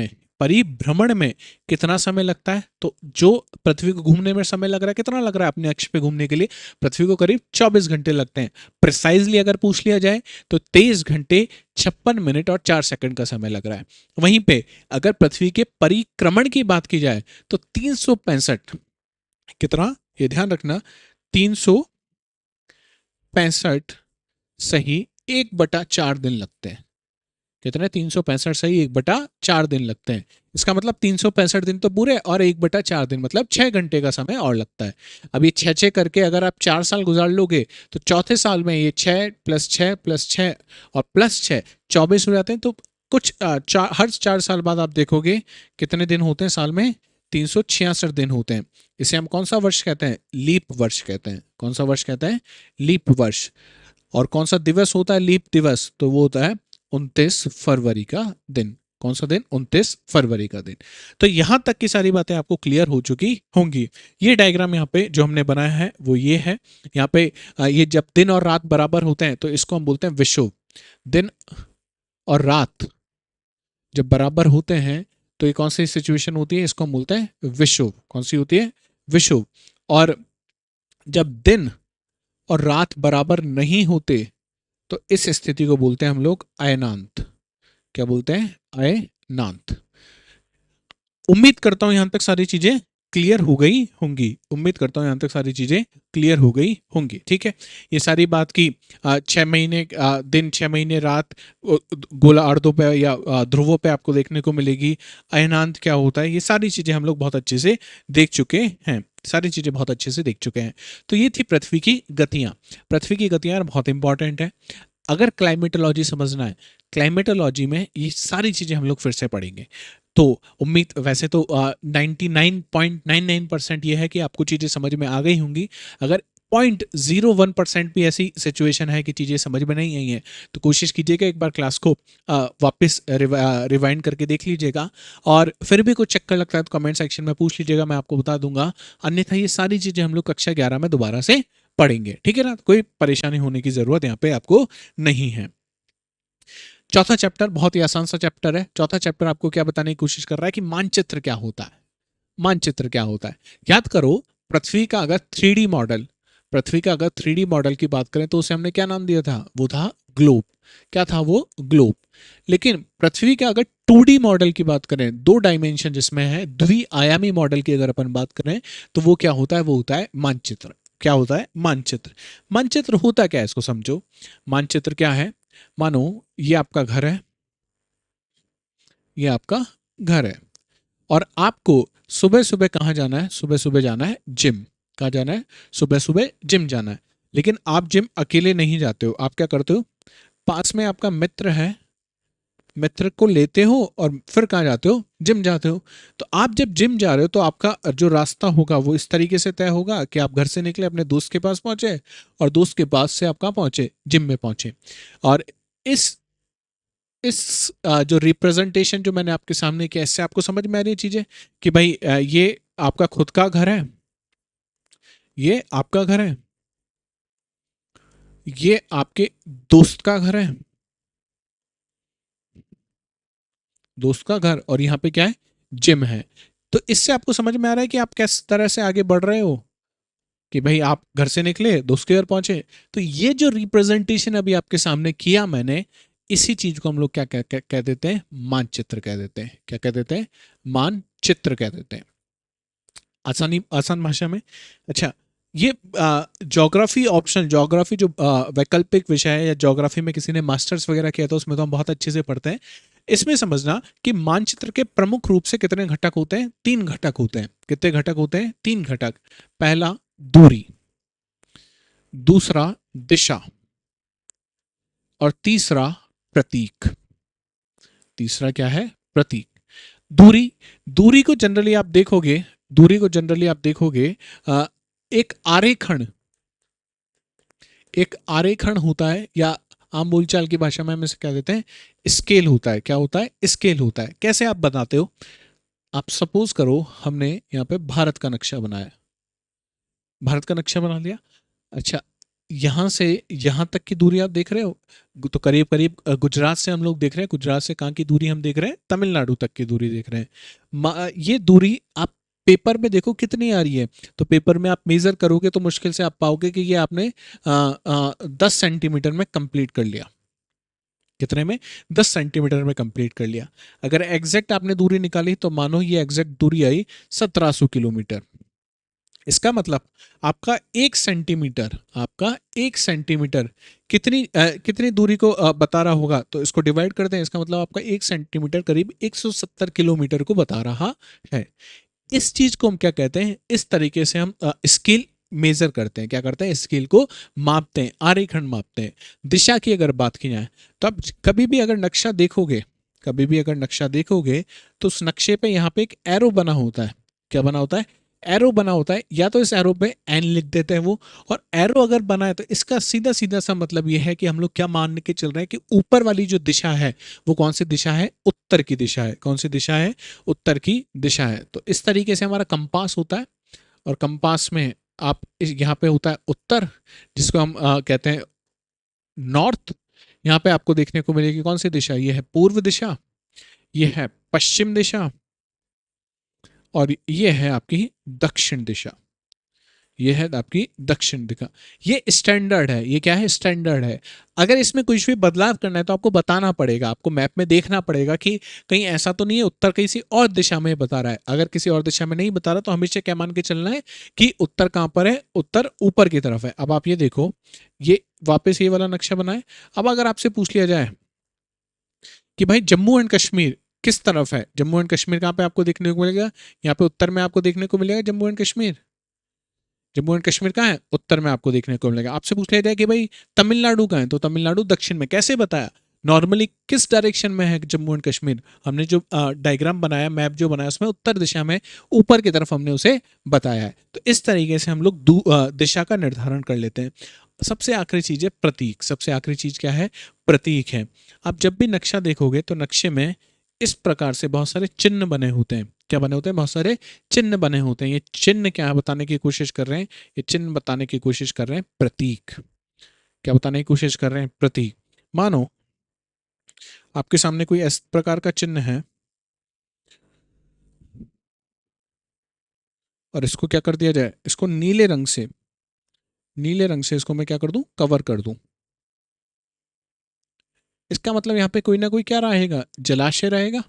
S1: में कितना समय लगता है, तो जो पृथ्वी को घूमने में समय लग रहा है, कितना लग रहा है अपने अक्ष पे घूमने के लिए? पृथ्वी को करीब 24 घंटे लगते हैं। प्रिसाइजली अगर पूछ लिया जाए तो 23 घंटे 56 मिनट और 4 सेकंड का समय लग रहा है। वहीं पे अगर पृथ्वी के परिक्रमण की बात की जाए तो 365, कितना? ये ध्यान रखना, 365 सही 1/4 दिन लगते हैं। कितने? 365 सही 1/4 दिन लगते हैं। इसका मतलब 365 दिन तो पूरे और 1/4 दिन मतलब 6 घंटे का समय और लगता है। अब ये 6 करके अगर आप 4 साल गुजार लोगे तो चौथे साल में ये 6 + 6 + 6 और +6 24 हो जाते हैं। तो कुछ हर 4 साल बाद आप देखोगे कितने दिन होते हैं साल में? 366 दिन होते हैं। इसे हम कौन सा वर्ष कहते हैं? लीप वर्ष कहते हैं। कौन सा वर्ष कहते हैं? लीप वर्ष। और कौन सा दिवस होता है लीप दिवस? तो वो होता है 29 फरवरी का दिन। कौन सा दिन? 29 फरवरी का दिन। तो यहां तक की सारी बातें आपको क्लियर हो चुकी होंगी। ये डायग्राम यहाँ पे जो हमने बनाया है वो ये है। यहाँ पे ये जब दिन और रात बराबर होते हैं तो इसको हम बोलते हैं विषुव। दिन और रात जब बराबर होते हैं तो ये कौन सी सिचुएशन होती है? इसको हम बोलते हैं विषुव। कौन सी होती है? विषुव। और जब दिन और रात बराबर नहीं होते तो इस स्थिति को बोलते हैं हम लोग अयनांत। क्या बोलते हैं? अयनांत। उम्मीद करता हूं यहां तक सारी चीजें क्लियर हो गई होंगी। उम्मीद करता हूं यहां तक सारी चीजें क्लियर हो गई होंगी। ठीक है, ये सारी बात की 6 महीने दिन, 6 महीने रात गोलार्धों पे या ध्रुवों पे आपको देखने को मिलेगी। अयनांत क्या होता है, ये सारी चीजें हम लोग बहुत अच्छे से देख चुके हैं। सारी चीजें बहुत अच्छे से देख चुके हैं। तो ये थी पृथ्वी की गतियां। पृथ्वी की गतियां बहुत इंपॉर्टेंट है। अगर क्लाइमेटोलॉजी समझना है, क्लाइमेटोलॉजी में ये सारी चीजें हम लोग फिर से पढ़ेंगे। तो उम्मीद वैसे तो 99.99% ये है कि आपको चीज़ें समझ में आ गई होंगी। अगर 0.01% भी ऐसी सिचुएशन है कि चीज़ें समझ में नहीं आई हैं, तो कोशिश कीजिएगा एक बार क्लास को वापस रिवाइंड करके देख लीजिएगा, और फिर भी कुछ चक्कर लगता है तो कमेंट सेक्शन में पूछ लीजिएगा, मैं आपको बता दूंगा। अन्यथा ये सारी चीज़ें हम लोग कक्षा 11 में दोबारा से पढ़ेंगे, ठीक है ना। कोई परेशानी होने की ज़रूरत यहाँ पे आपको नहीं है। चौथा चैप्टर बहुत ही आसान सा चैप्टर है। चौथा चैप्टर आपको क्या बताने की कोशिश कर रहा है कि मानचित्र क्या होता है। मानचित्र क्या होता है, याद करो। पृथ्वी का अगर 3D मॉडल, पृथ्वी का अगर 3D मॉडल की बात करें तो उसे हमने क्या नाम दिया था, वो था ग्लोब। क्या था वो, ग्लोब। लेकिन पृथ्वी का अगर 2D मॉडल की बात करें, 2 डायमेंशन जिसमें है, द्विआयामी मॉडल की अगर अपन बात करें, तो वो क्या होता है, वो होता है मानचित्र। क्या होता है, मानचित्र। मानचित्र होता क्या है, इसको समझो। मानचित्र क्या है, मानो ये आपका घर है, ये आपका घर है, और आपको सुबह सुबह कहाँ जाना है, सुबह सुबह जाना है जिम। कहाँ जाना है, सुबह सुबह जिम जाना है। लेकिन आप जिम अकेले नहीं जाते हो, आप क्या करते हो, पास में आपका मित्र है, मित्र को लेते हो और फिर कहाँ जाते हो, जिम जाते हो। तो आप जब जिम जा रहे हो तो आपका जो रास्ता होगा वो इस तरीके से तय होगा कि आप घर से निकले, अपने दोस्त के पास पहुंचे, और दोस्त के पास से आप कहाँ पहुंचे, जिम में पहुंचे। और इस जो रिप्रेजेंटेशन जो मैंने आपके सामने किया, इससे आपको समझ में आ रही है चीजें कि भाई ये आपका खुद का घर है, ये आपका घर है, ये आपके दोस्त का घर है, दोस्त का घर, और यहाँ पे क्या है, जिम है। तो इससे आपको समझ में आ रहा है कि आप किस तरह से आगे बढ़ रहे हो, कि भाई आप घर से निकले, दोस्त के घर पहुंचे। तो ये जो रिप्रेजेंटेशन अभी आपके सामने किया मैंने, इसी चीज को हम लोग क्या कह देते हैं, मानचित्र कह देते हैं। क्या कह देते हैं, मानचित्र कह देते हैं, आसान भाषा में। अच्छा, ये ज्योग्राफी ऑप्शन, ज्योग्राफी जो वैकल्पिक विषय है, या ज्योग्राफी में किसी ने मास्टर्स वगैरह किया तो उसमें तो हम बहुत अच्छे से पढ़ते हैं। इसमें समझना कि मानचित्र के प्रमुख रूप से कितने घटक होते हैं, 3 घटक होते हैं। कितने घटक होते हैं, 3 घटक। पहला दूरी, दूसरा दिशा, और तीसरा प्रतीक। तीसरा क्या है, प्रतीक। दूरी, दूरी को जनरली आप देखोगे, दूरी को जनरली आप देखोगे, एक आरेखण, एक आरेखण होता है, या आम बोलचाल की भाषा में हम इसे कह देते हैं स्केल होता है। क्या होता है, स्केल होता है। कैसे आप बताते हो, आप सपोज करो हमने यहाँ पे भारत का नक्शा बनाया, भारत का नक्शा बना लिया। अच्छा, यहाँ से यहाँ तक की दूरी आप देख रहे हो, तो करीब करीब गुजरात से हम लोग देख रहे हैं, गुजरात से कहाँ की दूरी हम देख रहे हैं, तमिलनाडु तक की दूरी देख रहे हैं। ये दूरी आप पेपर में देखो कितनी आ रही है, तो पेपर में आप मेजर करोगे तो मुश्किल से आप पाओगे कि ये आपने 10 सेंटीमीटर में कंप्लीट कर लिया। कितने में, 10 सेंटीमीटर में कंप्लीट कर लिया। अगर एग्जैक्ट आपने दूरी निकाली तो मानो ये एग्जैक्ट दूरी आई 1700 किलोमीटर। इसका मतलब आपका 1 सेंटीमीटर, आपका 1 सेंटीमीटर कितनी दूरी को बता रहा होगा, तो इसको डिवाइड करते हैं। इसका मतलब आपका 1 सेंटीमीटर करीब 170 किलोमीटर को बता रहा है। इस चीज को हम क्या कहते हैं, इस तरीके से हम स्केल मेजर करते हैं। क्या करते हैं, स्केल को मापते हैं, आरेखंड मापते हैं। दिशा की अगर बात की जाए तो आप कभी भी अगर नक्शा देखोगे, कभी भी अगर नक्शा देखोगे, तो उस नक्शे पे यहाँ पे एक एरो बना होता है। क्या बना होता है, एरो बना होता है। या तो इस एरो पे एन लिख देते हैं वो, और एरो अगर बना है तो इसका सीधा सीधा सा मतलब ये है कि हम लोग क्या मान के चल रहे हैं कि ऊपर वाली जो दिशा है वो कौन सी दिशा है, उत्तर की दिशा है। कौन सी दिशा है, उत्तर की दिशा है। तो इस तरीके से हमारा कंपास होता है, और कंपास में आप यहाँ पे होता है उत्तर, जिसको हम कहते हैं नॉर्थ। यहाँ पे आपको देखने को मिलेगी कौन सी दिशा, ये है पूर्व दिशा, ये है पश्चिम दिशा, और ये है आपकी दक्षिण दिशा। ये है आपकी दक्षिण दिशा। ये स्टैंडर्ड है, ये क्या है, स्टैंडर्ड है। अगर इसमें कुछ भी बदलाव करना है तो आपको बताना पड़ेगा, आपको मैप में देखना पड़ेगा कि कहीं ऐसा तो नहीं है उत्तर किसी और दिशा में बता रहा है। अगर किसी और दिशा में नहीं बता रहा तो हमेशा क्या मान के चलना है कि उत्तर कहाँ पर है, उत्तर ऊपर की तरफ है। अब आप ये देखो, ये वापस ये वाला नक्शा बनाए। अब अगर आपसे पूछ लिया जाए कि भाई जम्मू एंड कश्मीर किस तरफ है, जम्मू एंड कश्मीर कहाँ पे आपको देखने को मिलेगा, यहाँ पे उत्तर में आपको देखने को मिलेगा जम्मू एंड कश्मीर। जम्मू एंड कश्मीर कहाँ है, उत्तर में आपको देखने को मिलेगा। आपसे पूछ लिया जाए कि भाई तमिलनाडु कहाँ है, तो तमिलनाडु दक्षिण में। कैसे बताया, नॉर्मली किस डायरेक्शन में है जम्मू एंड कश्मीर? हमने जो डायग्राम बनाया, मैप जो बनाया, उसमें उत्तर दिशा में ऊपर की तरफ हमने उसे बताया है। तो इस तरीके से हम लोग दिशा का निर्धारण कर लेते हैं। सबसे आखिरी चीज है प्रतीक। सबसे आखिरी चीज क्या है? प्रतीक है। आप जब भी नक्शा देखोगे तो नक्शे में इस प्रकार से बहुत सारे चिन्ह बने होते हैं। क्या बने होते हैं? बहुत सारे चिन्ह बने होते हैं। ये चिन्ह क्या बताने की कोशिश कर रहे हैं? ये चिन्ह बताने की कोशिश कर रहे हैं प्रतीक। क्या बताने की कोशिश कर रहे हैं? प्रतीक। मानो आपके सामने कोई इस प्रकार का चिन्ह है और इसको क्या कर दिया जाए? इसको नीले रंग से इसको मैं क्या कर दूं? कवर कर दूं। इसका मतलब यहाँ पे कोई ना कोई क्या रहेगा? जलाशय रहेगा।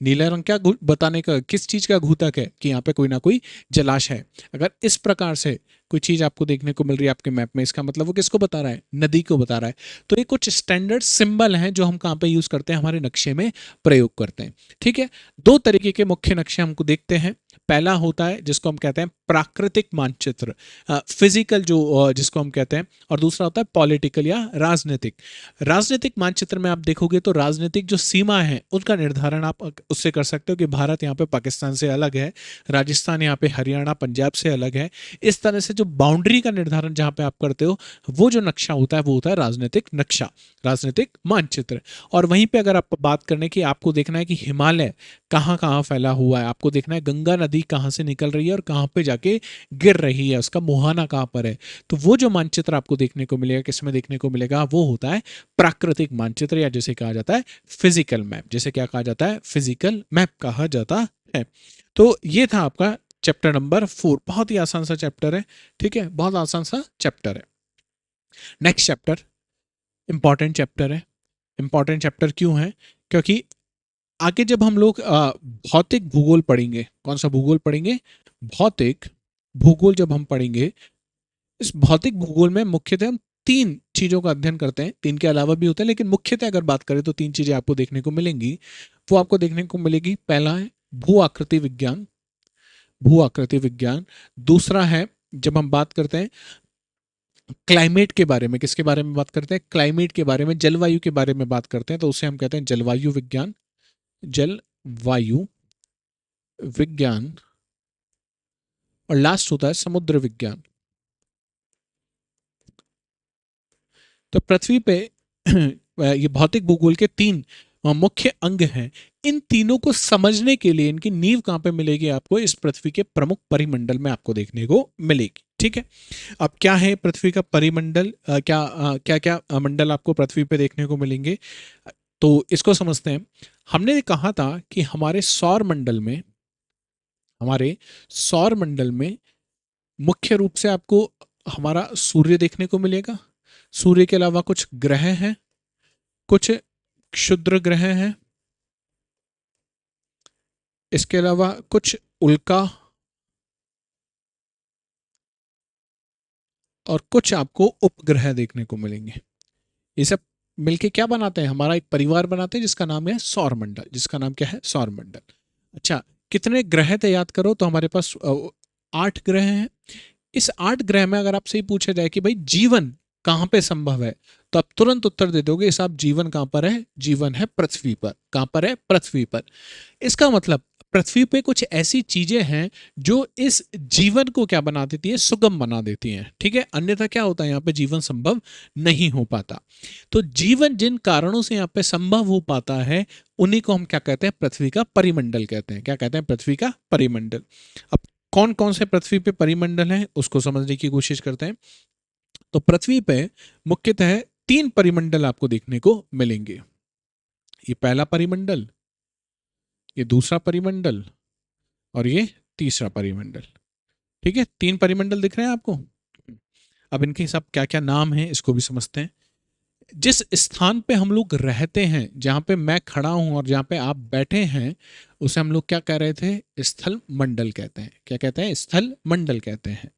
S1: नीला रंग क्या बताने का, किस चीज का घूतक है? कि यहाँ पे कोई ना कोई जलाशय है। अगर इस प्रकार से कोई चीज आपको देखने को मिल रही है आपके मैप में, इसका मतलब वो किसको बता रहा है? नदी को बता रहा है। तो ये कुछ स्टैंडर्ड सिंबल हैं जो हम कहाँ पे यूज करते हैं? हमारे नक्शे में प्रयोग करते हैं। ठीक है। दो तरीके के मुख्य नक्शे हमको देखते हैं। पहला होता है जिसको हम कहते हैं प्राकृतिक मानचित्र, फिजिकल जो जिसको हम कहते हैं, और दूसरा होता है पॉलिटिकल या राजनीतिक। राजनीतिक मानचित्र में आप देखोगे तो राजनीतिक जो सीमा है उसका निर्धारण आप उससे कर सकते हो कि भारत यहाँ पे पाकिस्तान से अलग है, राजस्थान यहाँ पे हरियाणा पंजाब से अलग है। इस तरह से जो बाउंड्री का निर्धारण जहाँ पे आप करते हो, वो जो नक्शा होता है वो होता है राजनीतिक नक्शा, राजनीतिक मानचित्र। और वहीं पे अगर आप बात करने की, आपको देखना है कि हिमालय कहाँ कहाँ फैला हुआ है, आपको देखना है गंगा नदी कहाँ से निकल रही है और कहाँ पे जाके गिर रही है, उसका मुहाना कहाँ पर है, तो वो जो मानचित्र आपको देखने को मिलेगा, किसमें देखने को मिलेगा? वो होता है प्राकृतिक मानचित्र, या जिसे कहा जाता है फिजिकल मैप। जिसे क्या कहा जाता है? फिजिकल मैप कहा जाता है। तो ये था आपका चैप्टर नंबर 4। बहुत ही आसान सा चैप्टर है। ठीक है, बहुत आसान सा चैप्टर है। नेक्स्ट चैप्टर इंपॉर्टेंट चैप्टर है। इंपॉर्टेंट चैप्टर क्यों है? क्योंकि आगे जब हम लोग भौतिक भूगोल पढ़ेंगे, कौन सा भूगोल पढ़ेंगे? भौतिक भूगोल जब हम पढ़ेंगे, इस भौतिक भूगोल में मुख्यतः हम तीन चीजों का अध्ययन करते हैं। तीन के अलावा भी होते हैं, लेकिन मुख्यतः अगर बात करें तो तीन चीजें आपको देखने को मिलेंगी। वो आपको देखने को मिलेगी, पहला है भू आकृति विज्ञान, भू आकृति विज्ञान। दूसरा है, जब हम बात करते हैं क्लाइमेट के बारे में, किसके बारे में बात करते हैं? क्लाइमेट के बारे में, जलवायु के बारे में बात करते हैं, तो उसे हम कहते हैं जलवायु विज्ञान, जलवायु विज्ञान। और लास्ट होता है समुद्र विज्ञान। तो पृथ्वी पे ये भौतिक भूगोल के तीन मुख्य अंग हैं। इन तीनों को समझने के लिए इनकी नींव कहां पे मिलेगी? आपको इस पृथ्वी के प्रमुख परिमंडल में आपको देखने को मिलेगी। ठीक है। अब क्या है पृथ्वी का परिमंडल? क्या क्या मंडल आपको पृथ्वी पे देखने को मिलेंगे? तो इसको समझते हैं। हमने कहा था कि हमारे सौर मंडल में मुख्य रूप से आपको हमारा सूर्य देखने को मिलेगा। सूर्य के अलावा कुछ ग्रह हैं, कुछ क्षुद्र ग्रह हैं, इसके अलावा कुछ उल्का, और कुछ आपको उपग्रह देखने को मिलेंगे। ये सब मिलके क्या बनाते हैं? हमारा एक परिवार बनाते हैं जिसका नाम है सौरमंडल। जिसका नाम क्या है? सौरमंडल। अच्छा, कितने ग्रह थे याद करो तो? हमारे पास 8 ग्रह हैं। इस 8 ग्रह में अगर आपसे ही पूछा जाए कि भाई जीवन कहाँ पे संभव है, तो आप तुरंत उत्तर दे दोगे साहब, जीवन कहाँ पर है? जीवन है पृथ्वी पर। कहाँ पर है? पृथ्वी पर। इसका मतलब पृथ्वी पे कुछ ऐसी चीजें हैं जो इस जीवन को क्या बना देती है? सुगम बना देती हैं। ठीक है, अन्यथा क्या होता है? यहाँ पे जीवन संभव नहीं हो पाता। तो जीवन जिन कारणों से यहाँ पे संभव हो पाता है, उन्हीं को हम क्या कहते हैं? पृथ्वी का परिमंडल कहते हैं। क्या कहते हैं? पृथ्वी का परिमंडल। अब कौन कौन से पृथ्वी पे परिमंडल हैं उसको समझने की कोशिश करते हैं। तो पृथ्वी पे मुख्यतः 3 परिमंडल आपको देखने को मिलेंगे। ये पहला परिमंडल, ये दूसरा परिमंडल, और ये तीसरा परिमंडल। ठीक है, 3 परिमंडल दिख रहे हैं आपको। अब इनके सब क्या क्या नाम हैं इसको भी समझते हैं। जिस स्थान पे हम लोग रहते हैं, जहां पे मैं खड़ा हूं और जहां पे आप बैठे हैं, उसे हम लोग क्या कह रहे थे? स्थल मंडल कहते हैं। क्या कहते हैं? स्थल मंडल कहते हैं।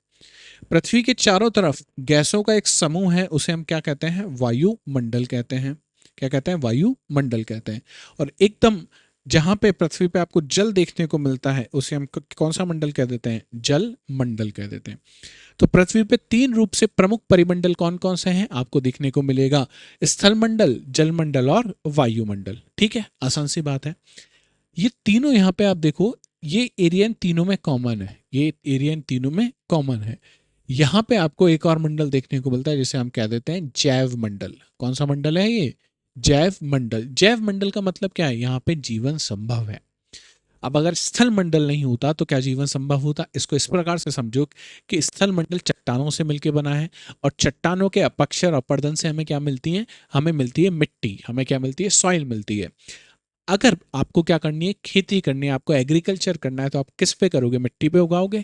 S1: पृथ्वी के चारों तरफ गैसों का एक समूह है, उसे हम क्या कहते हैं? वायुमंडल कहते हैं। क्या कहते हैं? वायुमंडल कहते हैं। और एकदम जहां पे पृथ्वी पे आपको जल देखने को मिलता है उसे हम कौन सा मंडल कह देते हैं? जल मंडल कह देते हैं। तो पृथ्वी पे तीन रूप से प्रमुख परिमंडल कौन कौन से हैं आपको देखने को मिलेगा? स्थल मंडल, जल मंडल और वायुमंडल। ठीक है, आसान सी बात है। ये तीनों यहाँ पे आप देखो, ये एरिया इन तीनों में कॉमन है, ये एरिया इन तीनों में कॉमन है। यहाँ पे आपको एक और मंडल देखने को मिलता है जिसे हम कह देते हैं जैव मंडल। कौन सा मंडल है ये? जैव मंडल। जैव मंडल का मतलब क्या है? यहाँ पे जीवन संभव है। अब अगर स्थल मंडल नहीं होता तो क्या जीवन संभव होता? इसको इस प्रकार से समझो कि स्थल मंडल चट्टानों से मिलकर बना है, और चट्टानों के अपक्षय और अपर्दन से हमें क्या मिलती है? हमें मिलती है मिट्टी, हमें क्या मिलती है? सॉइल मिलती है। अगर आपको क्या करनी है? खेती करनी है, आपको एग्रीकल्चर करना है, तो आप किस पे करोगे? मिट्टी पे उगाओगे।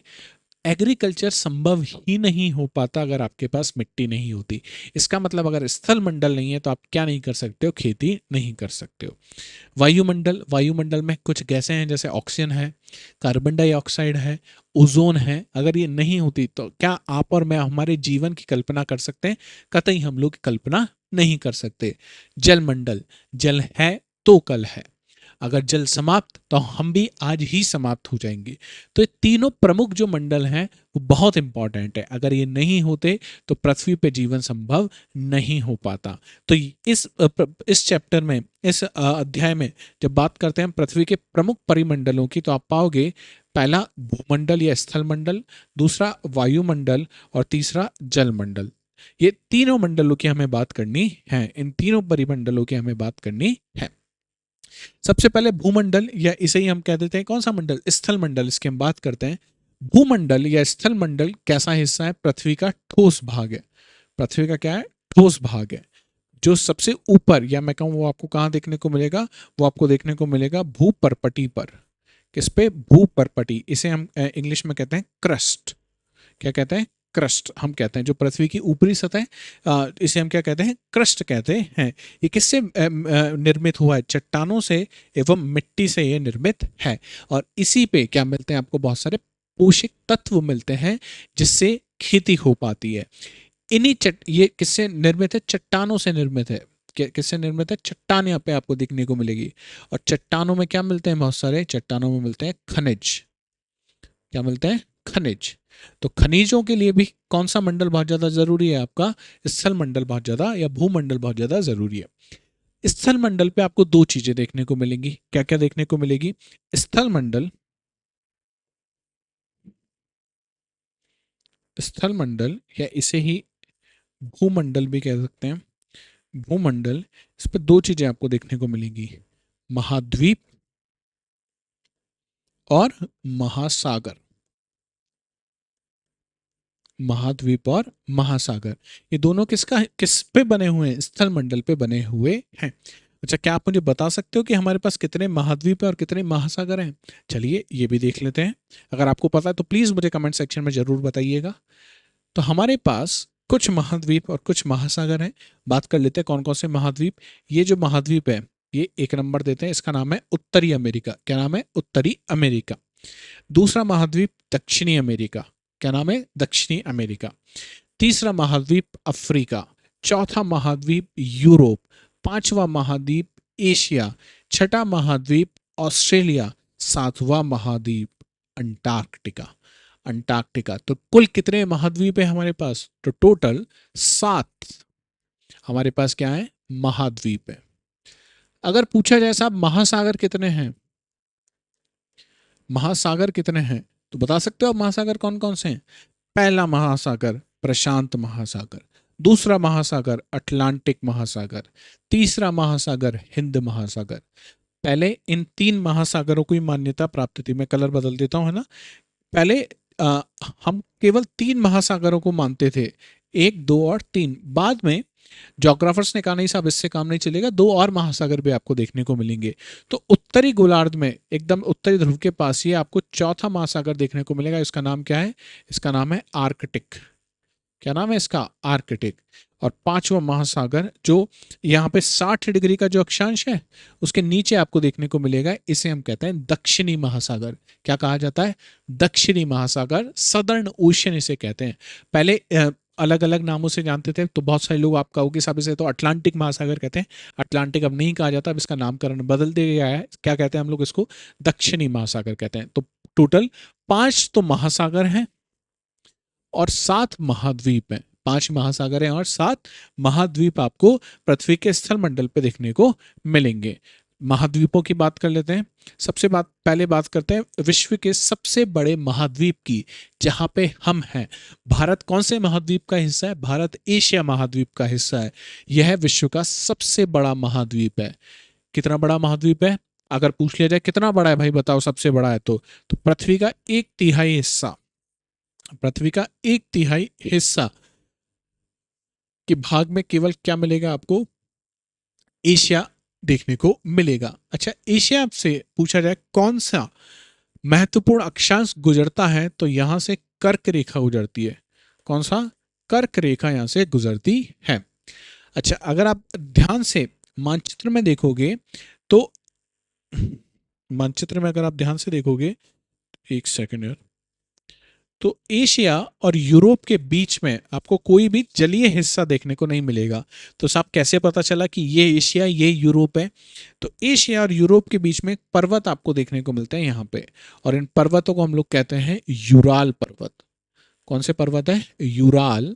S1: एग्रीकल्चर संभव ही नहीं हो पाता अगर आपके पास मिट्टी नहीं होती। इसका मतलब अगर स्थल मंडल नहीं है तो आप क्या नहीं कर सकते हो? खेती नहीं कर सकते हो। वायुमंडल, वायुमंडल में कुछ गैसें हैं जैसे ऑक्सीजन है, कार्बन डाइऑक्साइड है, ओजोन है। अगर ये नहीं होती तो क्या आप और मैं हमारे जीवन की कल्पना कर सकते हैं? कतई हम लोग कल्पना नहीं कर सकते। जलमंडल, जल है तो कल है, अगर जल समाप्त तो हम भी आज ही समाप्त हो जाएंगे। तो ये तीनों प्रमुख जो मंडल हैं वो बहुत इंपॉर्टेंट है। अगर ये नहीं होते तो पृथ्वी पे जीवन संभव नहीं हो पाता। तो इस चैप्टर में, इस अध्याय में जब बात करते हैं पृथ्वी के प्रमुख परिमंडलों की, तो आप पाओगे पहला भूमंडल या स्थल मंडल, दूसरा वायुमंडल और तीसरा जलमंडल। ये तीनों मंडलों की हमें बात करनी है, इन तीनों परिमंडलों की हमें बात करनी है। सबसे पहले भूमंडल, या इसे ही हम कह देते हैं कौन सा मंडल? स्थल मंडल। इसकी हम बात करते हैं। भूमंडल या स्थल मंडल कैसा हिस्सा है? पृथ्वी का ठोस भाग है। पृथ्वी का क्या है? ठोस भाग है। जो सबसे ऊपर, या मैं कहूँ वो आपको कहाँ देखने को मिलेगा? वो आपको देखने को मिलेगा भूपर्पटी पर। किस पे? भूपर्पटी। इसे हम इंग्लिश में कहते हैं क्रस्ट। क्या कहते हैं? क्रस्ट हम कहते हैं। जो पृथ्वी की ऊपरी सतह, इसे हम क्या कहते हैं? क्रस्ट कहते हैं। ये किससे निर्मित हुआ है? चट्टानों से एवं मिट्टी से ये निर्मित है। और इसी पे क्या मिलते हैं आपको? बहुत सारे पोषक तत्व मिलते हैं जिससे खेती हो पाती है। ये किससे निर्मित है? चट्टानों से निर्मित है। किससे निर्मित है? चट्टान यहाँ पे आपको दिखने को मिलेगी। और चट्टानों में क्या मिलते हैं? बहुत सारे चट्टानों में मिलते हैं खनिज। क्या मिलते हैं? खनिज। तो खनिजों के लिए भी कौन सा मंडल बहुत ज्यादा जरूरी है आपका? स्थल मंडल बहुत ज्यादा, या भूमंडल बहुत ज्यादा जरूरी है। स्थल मंडल पे आपको दो चीजें देखने को मिलेंगी। क्या क्या देखने को मिलेगी? स्थल मंडल, स्थल मंडल या इसे ही भूमंडल भी कह सकते हैं। भूमंडल, इस पे दो चीजें आपको देखने को मिलेंगी, महाद्वीप और महासागर। महाद्वीप और महासागर, ये दोनों किस पे बने हुए हैं? स्थल मंडल पे बने हुए हैं। अच्छा, क्या आप मुझे बता सकते हो कि हमारे पास कितने महाद्वीप है और कितने महासागर हैं? चलिए ये भी देख लेते हैं। अगर आपको पता है तो प्लीज मुझे कमेंट सेक्शन में जरूर बताइएगा। तो हमारे पास कुछ महाद्वीप और कुछ महासागर हैं। बात कर लेते हैं कौन कौन से महाद्वीप। ये जो महाद्वीप है, ये एक नंबर देते हैं, इसका नाम है उत्तरी अमेरिका। क्या नाम है? उत्तरी अमेरिका। दूसरा महाद्वीप दक्षिणी अमेरिका। क्या नाम है? दक्षिणी अमेरिका। तीसरा महाद्वीप अफ्रीका। चौथा महाद्वीप यूरोप। पांचवा महाद्वीप एशिया। छठा महाद्वीप ऑस्ट्रेलिया। सातवां महाद्वीप अंटार्कटिका। अंटार्कटिका। तो कुल कितने महाद्वीप है हमारे पास? तो टोटल 7 हमारे पास क्या है? महाद्वीप है। अगर पूछा जाए साहब महासागर कितने हैं, महासागर कितने हैं, तो बता सकते हो आप महासागर कौन कौन से हैं? पहला महासागर प्रशांत महासागर, दूसरा महासागर अटलांटिक महासागर, तीसरा महासागर हिंद महासागर। पहले इन 3 महासागरों को ही मान्यता प्राप्त थी। मैं कलर बदल देता हूं, है ना। पहले हम केवल 3 महासागरों को मानते थे, 1, 2 और 3। बाद में जोग्राफर्स ने कहा नहीं साहब इससे काम नहीं चलेगा, 2 और महासागर भी आपको देखने को मिलेंगे। तो उत्तरी गोलार्ध में एकदम उत्तरी ध्रुव के पास ही आपको चौथा महासागर देखने को मिलेगा। इसका नाम क्या है? इसका नाम है आर्कटिक। क्या नाम है इसका? आर्कटिक। और पांचवा महासागर जो यहाँ पे 60 डिग्री का जो अक्षांश है उसके नीचे आपको देखने को मिलेगा, इसे हम कहते हैं दक्षिणी महासागर। क्या कहा जाता है? दक्षिणी महासागर, सदर्न ओशियन इसे कहते हैं। पहले अलग अलग नामों से जानते थे, तो बहुत सारे लोग आप कहोगे साहब इसे तो अटलांटिक महासागर कहते हैं। अटलांटिक अब नहीं कहा जाता, अब इसका नामकरण बदल दिया गया है। क्या कहते हैं हम लोग इसको? दक्षिणी महासागर कहते हैं। तो टोटल 5 तो महासागर हैं और 7 महाद्वीप हैं। 5 महासागर हैं और 7 महाद्वीप आपको पृथ्वी के स्थल मंडल पे देखने को मिलेंगे। महाद्वीपों की बात कर लेते हैं। पहले बात करते हैं विश्व के सबसे बड़े महाद्वीप की, जहां पे हम हैं। भारत कौन से महाद्वीप का हिस्सा है? भारत एशिया महाद्वीप का हिस्सा है। यह विश्व का सबसे बड़ा महाद्वीप है। कितना बड़ा महाद्वीप है? अगर पूछ लिया जाए कितना बड़ा है भाई बताओ, सबसे बड़ा है तो पृथ्वी का 1/3 हिस्सा, पृथ्वी का 1/3 हिस्सा के भाग में केवल क्या मिलेगा आपको? एशिया देखने को मिलेगा। अच्छा, एशिया से पूछा जाए कौन सा महत्वपूर्ण अक्षांश गुजरता है, तो यहां से कर्क रेखा गुजरती है। कौन सा? कर्क रेखा यहां से गुजरती है। अच्छा, अगर आप ध्यान से मानचित्र में देखोगे तो मानचित्र में अगर आप ध्यान से देखोगे, एक सेकंड यार, तो एशिया और यूरोप के बीच में आपको कोई भी जलीय हिस्सा देखने को नहीं मिलेगा। तो साहब कैसे पता चला कि ये एशिया ये यूरोप है? तो एशिया और यूरोप के बीच में पर्वत आपको देखने को मिलते हैं यहाँ पे, और इन पर्वतों को हम लोग कहते हैं यूराल पर्वत। कौन से पर्वत है? यूराल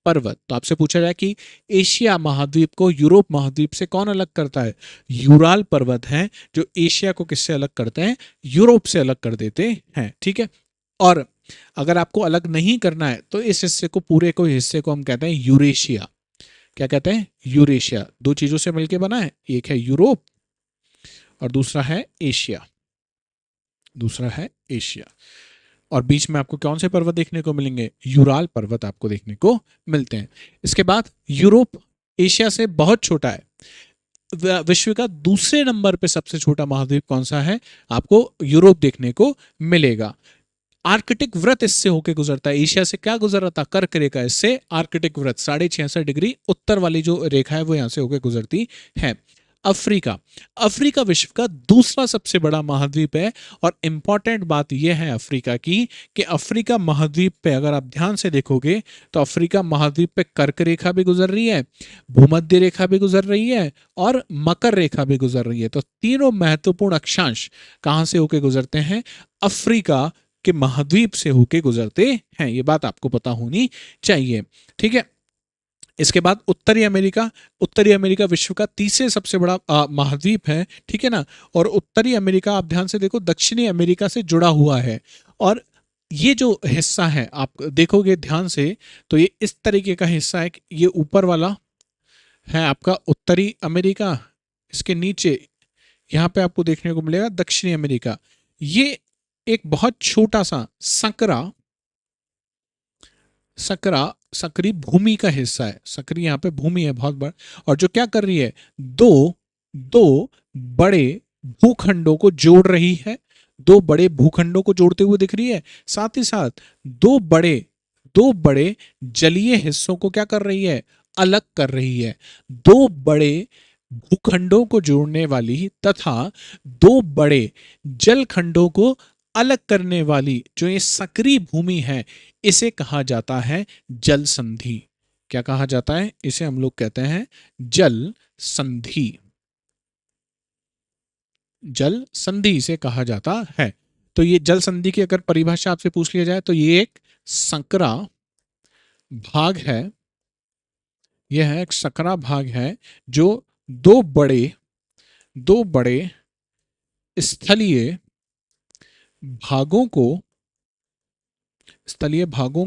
S1: पर्वत। तो आपसे पूछा जाए कि एशिया महाद्वीप को यूरोप महाद्वीप से कौन अलग करता है? यूराल पर्वत हैं जो एशिया को किससे अलग करते हैं? यूरोप से अलग कर देते हैं। ठीक है। और अगर आपको अलग नहीं करना है तो इस हिस्से को, पूरे को हिस्से को हम कहते हैं यूरेशिया। क्या कहते हैं? यूरेशिया। 2 चीजों से मिलकर बना है, एक है यूरोप और दूसरा है एशिया। दूसरा है एशिया। और बीच में आपको कौन से पर्वत देखने को मिलेंगे? यूराल पर्वत आपको देखने को मिलते हैं। इसके बाद यूरोप एशिया से बहुत छोटा है। विश्व का दूसरे नंबर पे सबसे छोटा महाद्वीप कौन सा है? आपको यूरोप देखने को मिलेगा। आर्कटिक वृत्त इससे होकर गुजरता है। एशिया से क्या गुजर रहा था? कर्क रेखा। इससे आर्कटिक वृत्त 66.5 डिग्री उत्तर वाली जो रेखा है वो यहां से होकर गुजरती है। अफ्रीका। अफ्रीका विश्व का दूसरा सबसे बड़ा महाद्वीप है। और इंपॉर्टेंट बात यह है अफ्रीका की कि अफ्रीका महाद्वीप पे अगर आप ध्यान से देखोगे तो अफ्रीका महाद्वीप पे कर्क रेखा भी गुजर रही है, भूमध्य रेखा भी गुजर रही है और मकर रेखा भी गुजर रही है। तो तीनों महत्वपूर्ण अक्षांश कहां से होकर गुजरते हैं? अफ्रीका के महाद्वीप से होके गुजरते हैं। ये बात आपको पता होनी चाहिए। ठीक है। इसके बाद उत्तरी अमेरिका। उत्तरी अमेरिका विश्व का तीसरे सबसे बड़ा महाद्वीप है। ठीक है ना। और उत्तरी अमेरिका आप ध्यान से देखो दक्षिणी अमेरिका से जुड़ा हुआ है। और ये जो हिस्सा है आप देखोगे ध्यान से तो ये इस तरीके का हिस्सा है कि ये ऊपर वाला है आपका उत्तरी अमेरिका, इसके नीचे यहाँ पे आपको देखने को मिलेगा दक्षिणी अमेरिका। ये एक बहुत छोटा सा सकरी भूमि का हिस्सा है। सकरी यहाँ पे भूमि है बहुत बड़ा, और जो क्या कर रही है, दो दो बड़े भूखंडों को जोड़ रही है। 2 बड़े भूखंडों को जोड़ते हुए दिख रही है। साथ ही साथ 2 बड़े जलीय हिस्सों को क्या कर रही है? अलग कर रही है। 2 बड़े भूखंडों को जोड़ने वाली तथा 2 बड़े जल खंडों को अलग करने वाली जो ये सक्रिय भूमि है, इसे कहा जाता है जल संधि। क्या कहा जाता है? इसे हम लोग कहते हैं जल संधि। जल संधि इसे कहा जाता है। तो ये जल संधि की अगर परिभाषा आपसे पूछ लिया जाए तो ये एक संकरा भाग है। यह एक सकरा भाग है जो 2 बड़े स्थलीय भागों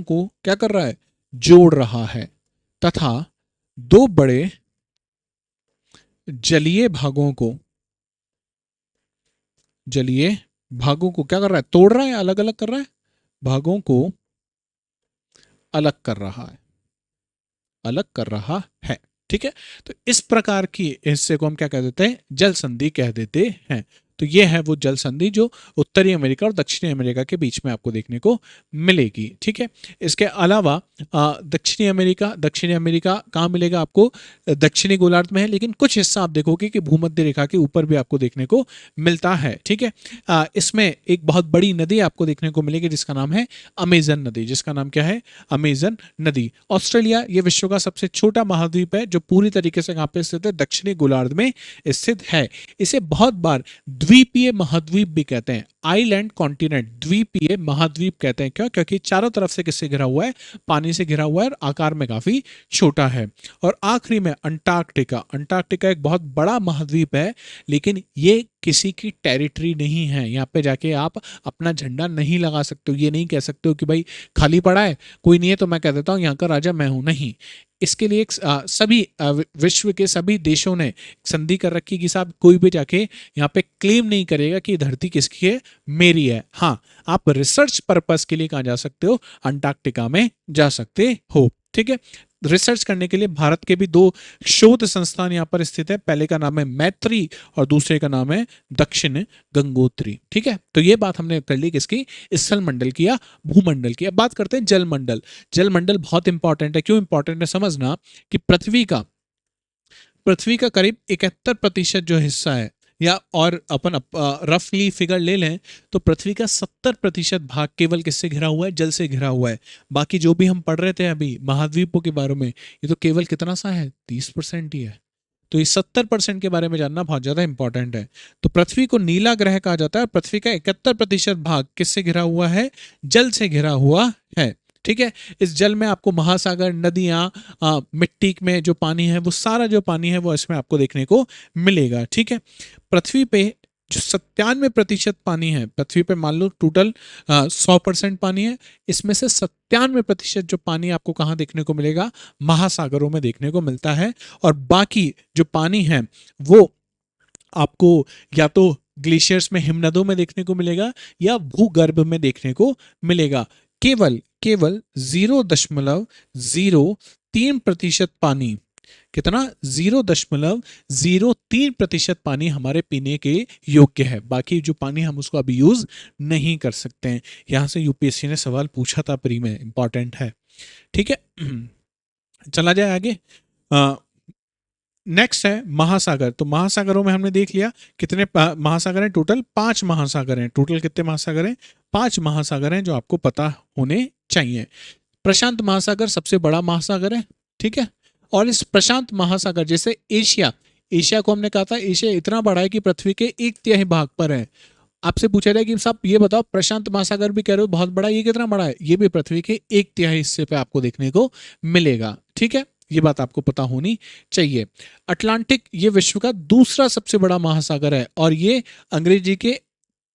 S1: को क्या कर रहा है? जोड़ रहा है। तथा 2 बड़े जलीय भागों को क्या कर रहा है? तोड़ रहा है, अलग अलग कर रहा है, भागों को अलग कर रहा है। ठीक है। तो इस प्रकार की हिस्से को हम क्या कह देते हैं? जल संधि कह देते हैं। तो ये है वो जल संधि जो उत्तरी अमेरिका और दक्षिणी अमेरिका के बीच में आपको देखने को मिलेगी। ठीक है, इसके अलावा दक्षिणी अमेरिका कहाँ मिलेगा आपको? दक्षिणी गोलार्ध में है, लेकिन कुछ हिस्सा आप देखोगे कि भूमध्य रेखा के ऊपर भी आपको देखने को मिलता है। ठीक है, इसमें एक बहुत बड़ी नदी आपको देखने को मिलेगी जिसका नाम है अमेजन नदी। जिसका नाम क्या है? अमेजन नदी। ऑस्ट्रेलिया ये विश्व का सबसे छोटा महाद्वीप है जो पूरी तरीके से कहाँ पे स्थित है? दक्षिणी गोलार्ध में स्थित है। इसे बहुत बार द्वीपीय महाद्वीप भी कहते हैं। आइलैंड कॉन्टिनेंट, द्वीपीय महाद्वीप कहते हैं। क्यों? क्योंकि चारों तरफ से किससे घिरा हुआ है? पानी से घिरा हुआ है और आकार में काफी छोटा है। और आखिरी में अंटार्कटिका। अंटार्कटिका एक बहुत बड़ा महाद्वीप है, लेकिन ये किसी की टेरिटरी नहीं है। यहाँ पे जाके आप अपना झंडा नहीं लगा सकते हो। ये नहीं कह सकते हो कि भाई खाली पड़ा है, कोई नहीं है तो मैं कह देता हूँ यहाँ का राजा मैं हूँ। नहीं, इसके लिए विश्व के सभी देशों ने संधि कर रखी कि साहब कोई भी जाके यहाँ पे क्लेम नहीं करेगा कि धरती किसकी है, मेरी है। हाँ, आप रिसर्च पर्पस के लिए कहाँ जा सकते हो? अंटार्कटिका में जा सकते हो। ठीक है, रिसर्च करने के लिए भारत के भी 2 शोध संस्थान यहाँ पर स्थित है। पहले का नाम है मैत्री और दूसरे का नाम है दक्षिण गंगोत्री। ठीक है, तो ये बात हमने कर ली किसकी? स्थल मंडल की या भूमंडल की। अब बात करते हैं जल मंडल। जल मंडल बहुत इंपॉर्टेंट है। क्यों इंपॉर्टेंट है? समझना कि पृथ्वी का करीब 71% जो हिस्सा है, या और अपन रफली फिगर ले लें तो पृथ्वी का 70% भाग केवल किससे घिरा हुआ है? जल से घिरा हुआ है। बाकी जो भी हम पढ़ रहे थे अभी महाद्वीपों के बारे में, ये तो केवल कितना सा है? 30% ही है। तो इस 70% के बारे में जानना बहुत ज्यादा इंपॉर्टेंट है। तो पृथ्वी को नीला ग्रह कहा जाता है। पृथ्वी का 71% भाग किससे घिरा हुआ है? जल से घिरा हुआ है। ठीक है, इस जल में आपको महासागर, नदियां, मिट्टी में जो पानी है, वो सारा जो पानी है वो इसमें आपको देखने को मिलेगा। ठीक है, पृथ्वी पे जो 97% पानी है, पृथ्वी पे मान लो टोटल 100% पानी है, इसमें से 97% जो पानी आपको कहाँ देखने को मिलेगा? महासागरों में देखने को मिलता है। और बाकी जो पानी है वो आपको या तो ग्लेशियर्स में, हिमनदों में देखने को मिलेगा या भूगर्भ में देखने को मिलेगा। केवल केवल 0.03% पानी, कितना? 0.03% पानी हमारे पीने के योग्य है। बाकी जो पानी हम उसको अभी यूज नहीं कर सकते हैं। यहां से यूपीएससी ने सवाल पूछा था प्री में, इंपॉर्टेंट है। ठीक है, चला जाए आगे। नेक्स्ट है महासागर। तो महासागरों में हमने देख लिया कितने महासागर हैं टोटल? 5 महासागर हैं। टोटल कितने महासागर हैं? 5 महासागर हैं जो आपको पता होने चाहिए। प्रशांत महासागर सबसे बड़ा महासागर है। ठीक है, और इस प्रशांत महासागर, जैसे एशिया को हमने कहा था एशिया इतना बड़ा है कि पृथ्वी के 1/3 भाग पर है। आपसे पूछा जाए कि साहब ये बताओ, प्रशांत महासागर भी कह रहे हो बहुत बड़ा, ये कितना बड़ा है? ये भी पृथ्वी के 1/3 हिस्से पे आपको देखने को मिलेगा। ठीक है, ये बात आपको पता होनी चाहिए। अटलांटिक ये विश्व का दूसरा सबसे बड़ा महासागर है और ये अंग्रेजी के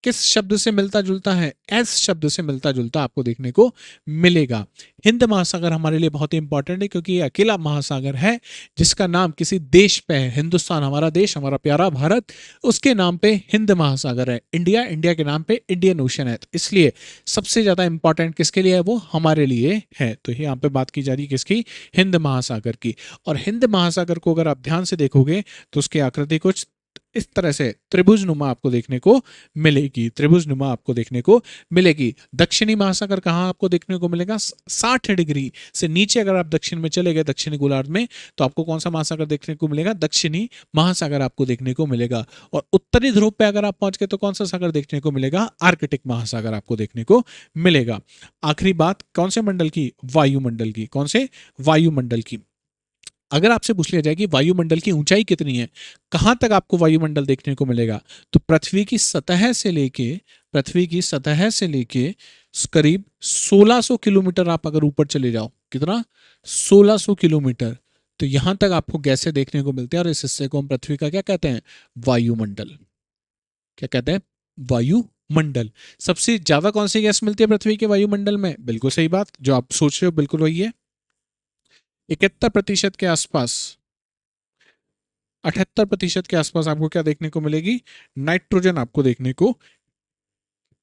S1: किस शब्द से मिलता जुलता है? एस शब्द से मिलता जुलता आपको देखने को मिलेगा। हिंद महासागर हमारे लिए बहुत ही इंपॉर्टेंट है क्योंकि ये अकेला महासागर है जिसका नाम किसी देश पे है। हिंदुस्तान, हमारा देश, हमारा प्यारा भारत, उसके नाम पे हिंद महासागर है। इंडिया के नाम पे इंडियन ओशन है। तो इसलिए सबसे ज्यादा इंपॉर्टेंट किसके लिए है? वो हमारे लिए है। तो यहाँ पे बात की जा रही है किसकी? हिंद महासागर की। और हिंद महासागर को अगर आप ध्यान से देखोगे तो उसकी आकृति कुछ इस तरह से त्रिभुज नुमा आपको देखने को मिलेगी। त्रिभुज नुमा आपको देखने को मिलेगी। दक्षिणी महासागर कहाँ आपको देखने को मिलेगा? 60 डिग्री से नीचे अगर आप दक्षिण में चले गए, दक्षिणी गोलार्ध में, तो आपको कौन सा महासागर देखने को मिलेगा? दक्षिणी महासागर आपको देखने को मिलेगा। और उत्तरी ध्रुव पे अगर आप पहुंच गए तो कौन सा सागर देखने को मिलेगा? आर्कटिक महासागर आपको देखने को मिलेगा। आखिरी बात कौन से मंडल की? वायुमंडल की। कौन से? वायुमंडल की। अगर आपसे पूछ लिया जाए कि वायुमंडल की ऊंचाई कितनी है, कहां तक आपको वायुमंडल देखने को मिलेगा, तो पृथ्वी की सतह से लेके करीब 1600 किलोमीटर आप अगर ऊपर चले जाओ, कितना? 1600 किलोमीटर, तो यहां तक आपको गैसें देखने को मिलती है। और इस हिस्से को हम पृथ्वी का क्या कहते हैं? वायुमंडल। क्या कहते हैं? वायुमंडल। सबसे ज्यादा कौन सी गैस मिलती है पृथ्वी के वायुमंडल में? बिल्कुल सही बात, जो आप सोच रहे हो बिल्कुल वही है। 71% के आसपास, 78% के आसपास आपको क्या देखने को मिलेगी? नाइट्रोजन आपको देखने को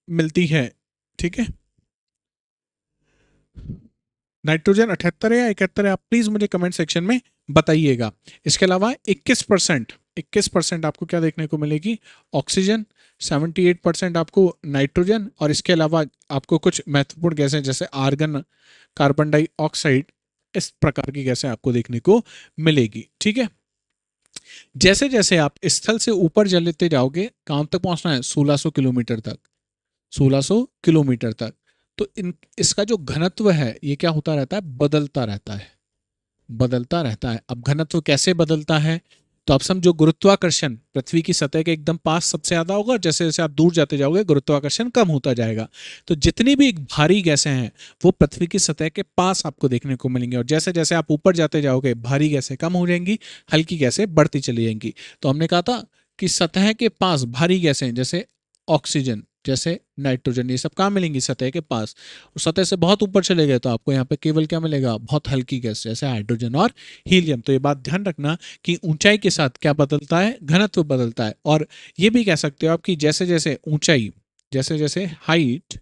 S1: मिलती है। ठीक है, नाइट्रोजन 78 है या 71 है? आप प्लीज मुझे कमेंट सेक्शन में बताइएगा। इसके अलावा 21% 21% आपको क्या देखने को मिलेगी, ऑक्सीजन, 78% आपको नाइट्रोजन, और इसके अलावा आपको कुछ महत्वपूर्ण गैसें जैसे आर्गन, कार्बन डाइऑक्साइड, इस प्रकार की गैसें आपको देखने को मिलेगी। ठीक है, जैसे जैसे आप स्थल से ऊपर चलते जाओगे, कहां तक पहुंचना है, 1600 किलोमीटर तक, 1600 किलोमीटर तक। तो इसका जो घनत्व है ये क्या होता रहता है, बदलता रहता है, बदलता रहता है। अब घनत्व कैसे बदलता है, तो आप समझो गुरुत्वाकर्षण पृथ्वी की सतह के एकदम पास सबसे ज्यादा होगा, और जैसे जैसे आप दूर जाते जाओगे गुरुत्वाकर्षण कम होता जाएगा। तो जितनी भी भारी गैसें हैं वो पृथ्वी की सतह के पास आपको देखने को मिलेंगी, और जैसे जैसे आप ऊपर जाते जाओगे भारी गैसें कम हो जाएंगी, हल्की गैसें बढ़ती चली जाएंगी। तो हमने कहा था कि सतह के पास भारी गैसें जैसे ऑक्सीजन, जैसे नाइट्रोजन, ये सब कहाँ मिलेंगी, सतह के पास। और सतह से बहुत ऊपर चले गए तो आपको यहाँ पे केवल क्या मिलेगा, बहुत हल्की गैस जैसे हाइड्रोजन और हीलियम। तो ये बात ध्यान रखना कि ऊंचाई के साथ क्या बदलता है, घनत्व बदलता है। और ये भी कह सकते हो आप कि जैसे जैसे ऊंचाई, जैसे जैसे हाइट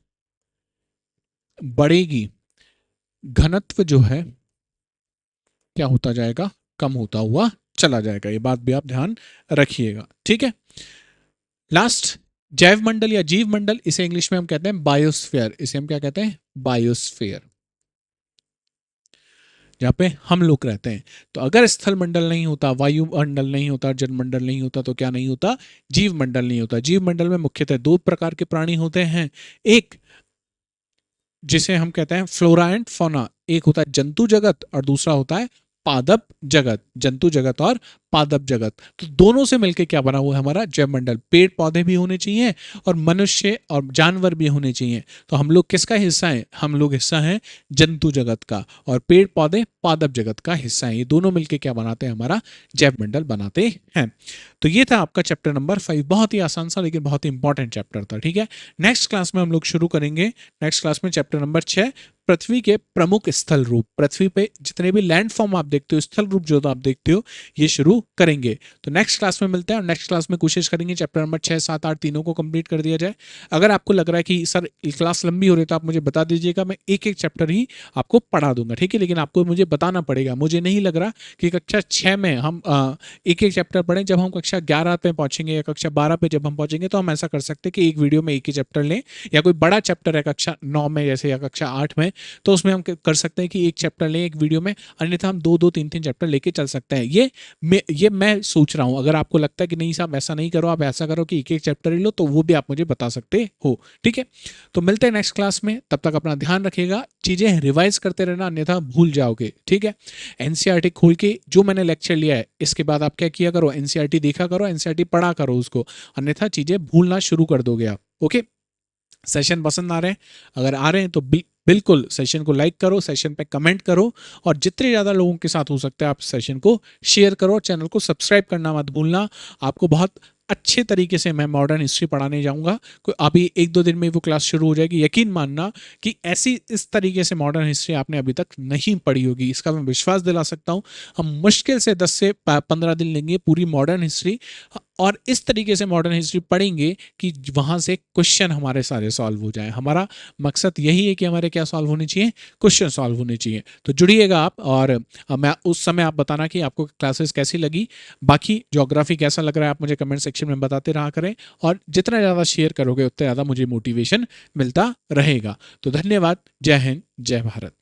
S1: बढ़ेगी, घनत्व जो है क्या होता जाएगा, कम होता हुआ चला जाएगा। ये बात भी आप ध्यान रखिएगा। ठीक है, लास्ट, जैव मंडल या जीव मंडल, इसे इंग्लिश में हम कहते हैं बायोस्फीयर। इसे हम क्या कहते हैं, बायोस्फीयर, जहाँ पे हम लोग रहते हैं। तो अगर स्थल मंडल नहीं होता, वायुमंडल नहीं होता, जल मंडल नहीं होता, तो क्या नहीं होता, जीव मंडल नहीं होता। जीव मंडल में मुख्यतः दो प्रकार के प्राणी होते हैं, एक जिसे हम कहते हैं फ्लोरा एंड फौना, एक होता है जंतु जगत और दूसरा होता है पादप जगत, जंतु जगत और पादप जगत। तो दोनों से मिलकर क्या बना हुआ है हमारा जैव मंडल। पेड़ पौधे भी होने चाहिए और मनुष्य और जानवर भी होने चाहिए। तो हम लोग किसका हिस्सा है, हम लोग हिस्सा हैं जंतु जगत का, और पेड़ पौधे पादप जगत का हिस्सा है। ये दोनों मिलकर क्या बनाते हैं, हमारा जैव मंडल बनाते हैं। तो ये था आपका चैप्टर नंबर 5, बहुत ही आसान सा लेकिन बहुत ही इंपॉर्टेंट चैप्टर था। ठीक है, नेक्स्ट क्लास में हम लोग शुरू करेंगे, नेक्स्ट क्लास में चैप्टर नंबर 6, पृथ्वी के प्रमुख स्थल रूप। पृथ्वी पे जितने भी लैंडफॉर्म आप देखते हो, स्थल रूप जो आप देखते हो, ये शुरू करेंगे। तो नेक्स्ट क्लास में मिलते हैं, और नेक्स्ट क्लास में कोशिश करेंगे चैप्टर नंबर 6, 7, 8 तीनों को कंप्लीट कर दिया जाए। अगर आपको लग रहा है कि सर क्लास लंबी हो रही है तो आप मुझे बता दीजिएगा, मैं एक एक चैप्टर ही आपको पढ़ा दूंगा। ठीक है, लेकिन आपको मुझे बताना पड़ेगा। मुझे नहीं लग रहा कि कक्षा 6 में हम एक एक चैप्टर पढ़ें। जब हम कक्षा 11 पे पहुंचेंगे या कक्षा 12 पे जब हम पहुंचेंगे तो हम ऐसा कर सकते हैं कि एक वीडियो में एक ही चैप्टर लें, या कोई बड़ा चैप्टर है कक्षा 9 में जैसे या कक्षा 8 में, तो उसमें हम कर सकते हैं कि एक चैप्टर लें एक वीडियो में, अन्यथा हम 2-2, 3-3 चैप्टर लेके चल सकते हैं। ये मैं सोच रहा हूं। अगर आपको लगता है कि नहीं साहब ऐसा नहीं करो, आप ऐसा करो कि एक एक चैप्टर ही लो, तो वो भी आप मुझे बता सकते हो। ठीक है, तो मिलते हैं नेक्स्ट क्लास में, तब तक अपना ध्यान रखिएगा, चीजें रिवाइज करते रहना अन्यथा भूल जाओगे। ठीक है, एनसीईआरटी खोल के जो मैंने लेक्चर लिया है इसके बाद आप क्या किया करो, एनसीईआरटी देखा करो, एनसीईआरटी पढ़ा करो उसको, अन्यथा चीजें भूलना शुरू कर दोगे आप। ओके, सेशन पसंद आ रहे हैं, अगर आ रहे हैं तो बिल्कुल सेशन को लाइक करो, सेशन पे कमेंट करो, और जितने ज़्यादा लोगों के साथ हो सकता है आप सेशन को शेयर करो। चैनल को सब्सक्राइब करना मत भूलना। आपको बहुत अच्छे तरीके से मैं मॉडर्न हिस्ट्री पढ़ाने जाऊंगा। अभी 1-2 दिन में वो क्लास शुरू हो जाएगी। यकीन मानना कि ऐसी इस तरीके से मॉडर्न हिस्ट्री आपने अभी तक नहीं पढ़ी होगी, इसका मैं विश्वास दिला सकता हूँ। हम मुश्किल से 10 से 15 दिन लेंगे पूरी मॉडर्न हिस्ट्री, और इस तरीके से मॉडर्न हिस्ट्री पढ़ेंगे कि वहाँ से क्वेश्चन हमारे सारे सॉल्व हो जाए। हमारा मकसद यही है कि हमारे क्या सॉल्व होने चाहिए, क्वेश्चन सॉल्व होने चाहिए। तो जुड़िएगा आप, और मैं उस समय आप बताना कि आपको क्लासेस कैसी लगी। बाकी ज्योग्राफी कैसा लग रहा है आप मुझे कमेंट सेक्शन में बताते रहा करें, और जितना ज़्यादा शेयर करोगे उतना ज़्यादा मुझे मोटिवेशन मिलता रहेगा। तो धन्यवाद, जय हिंद, जय भारत।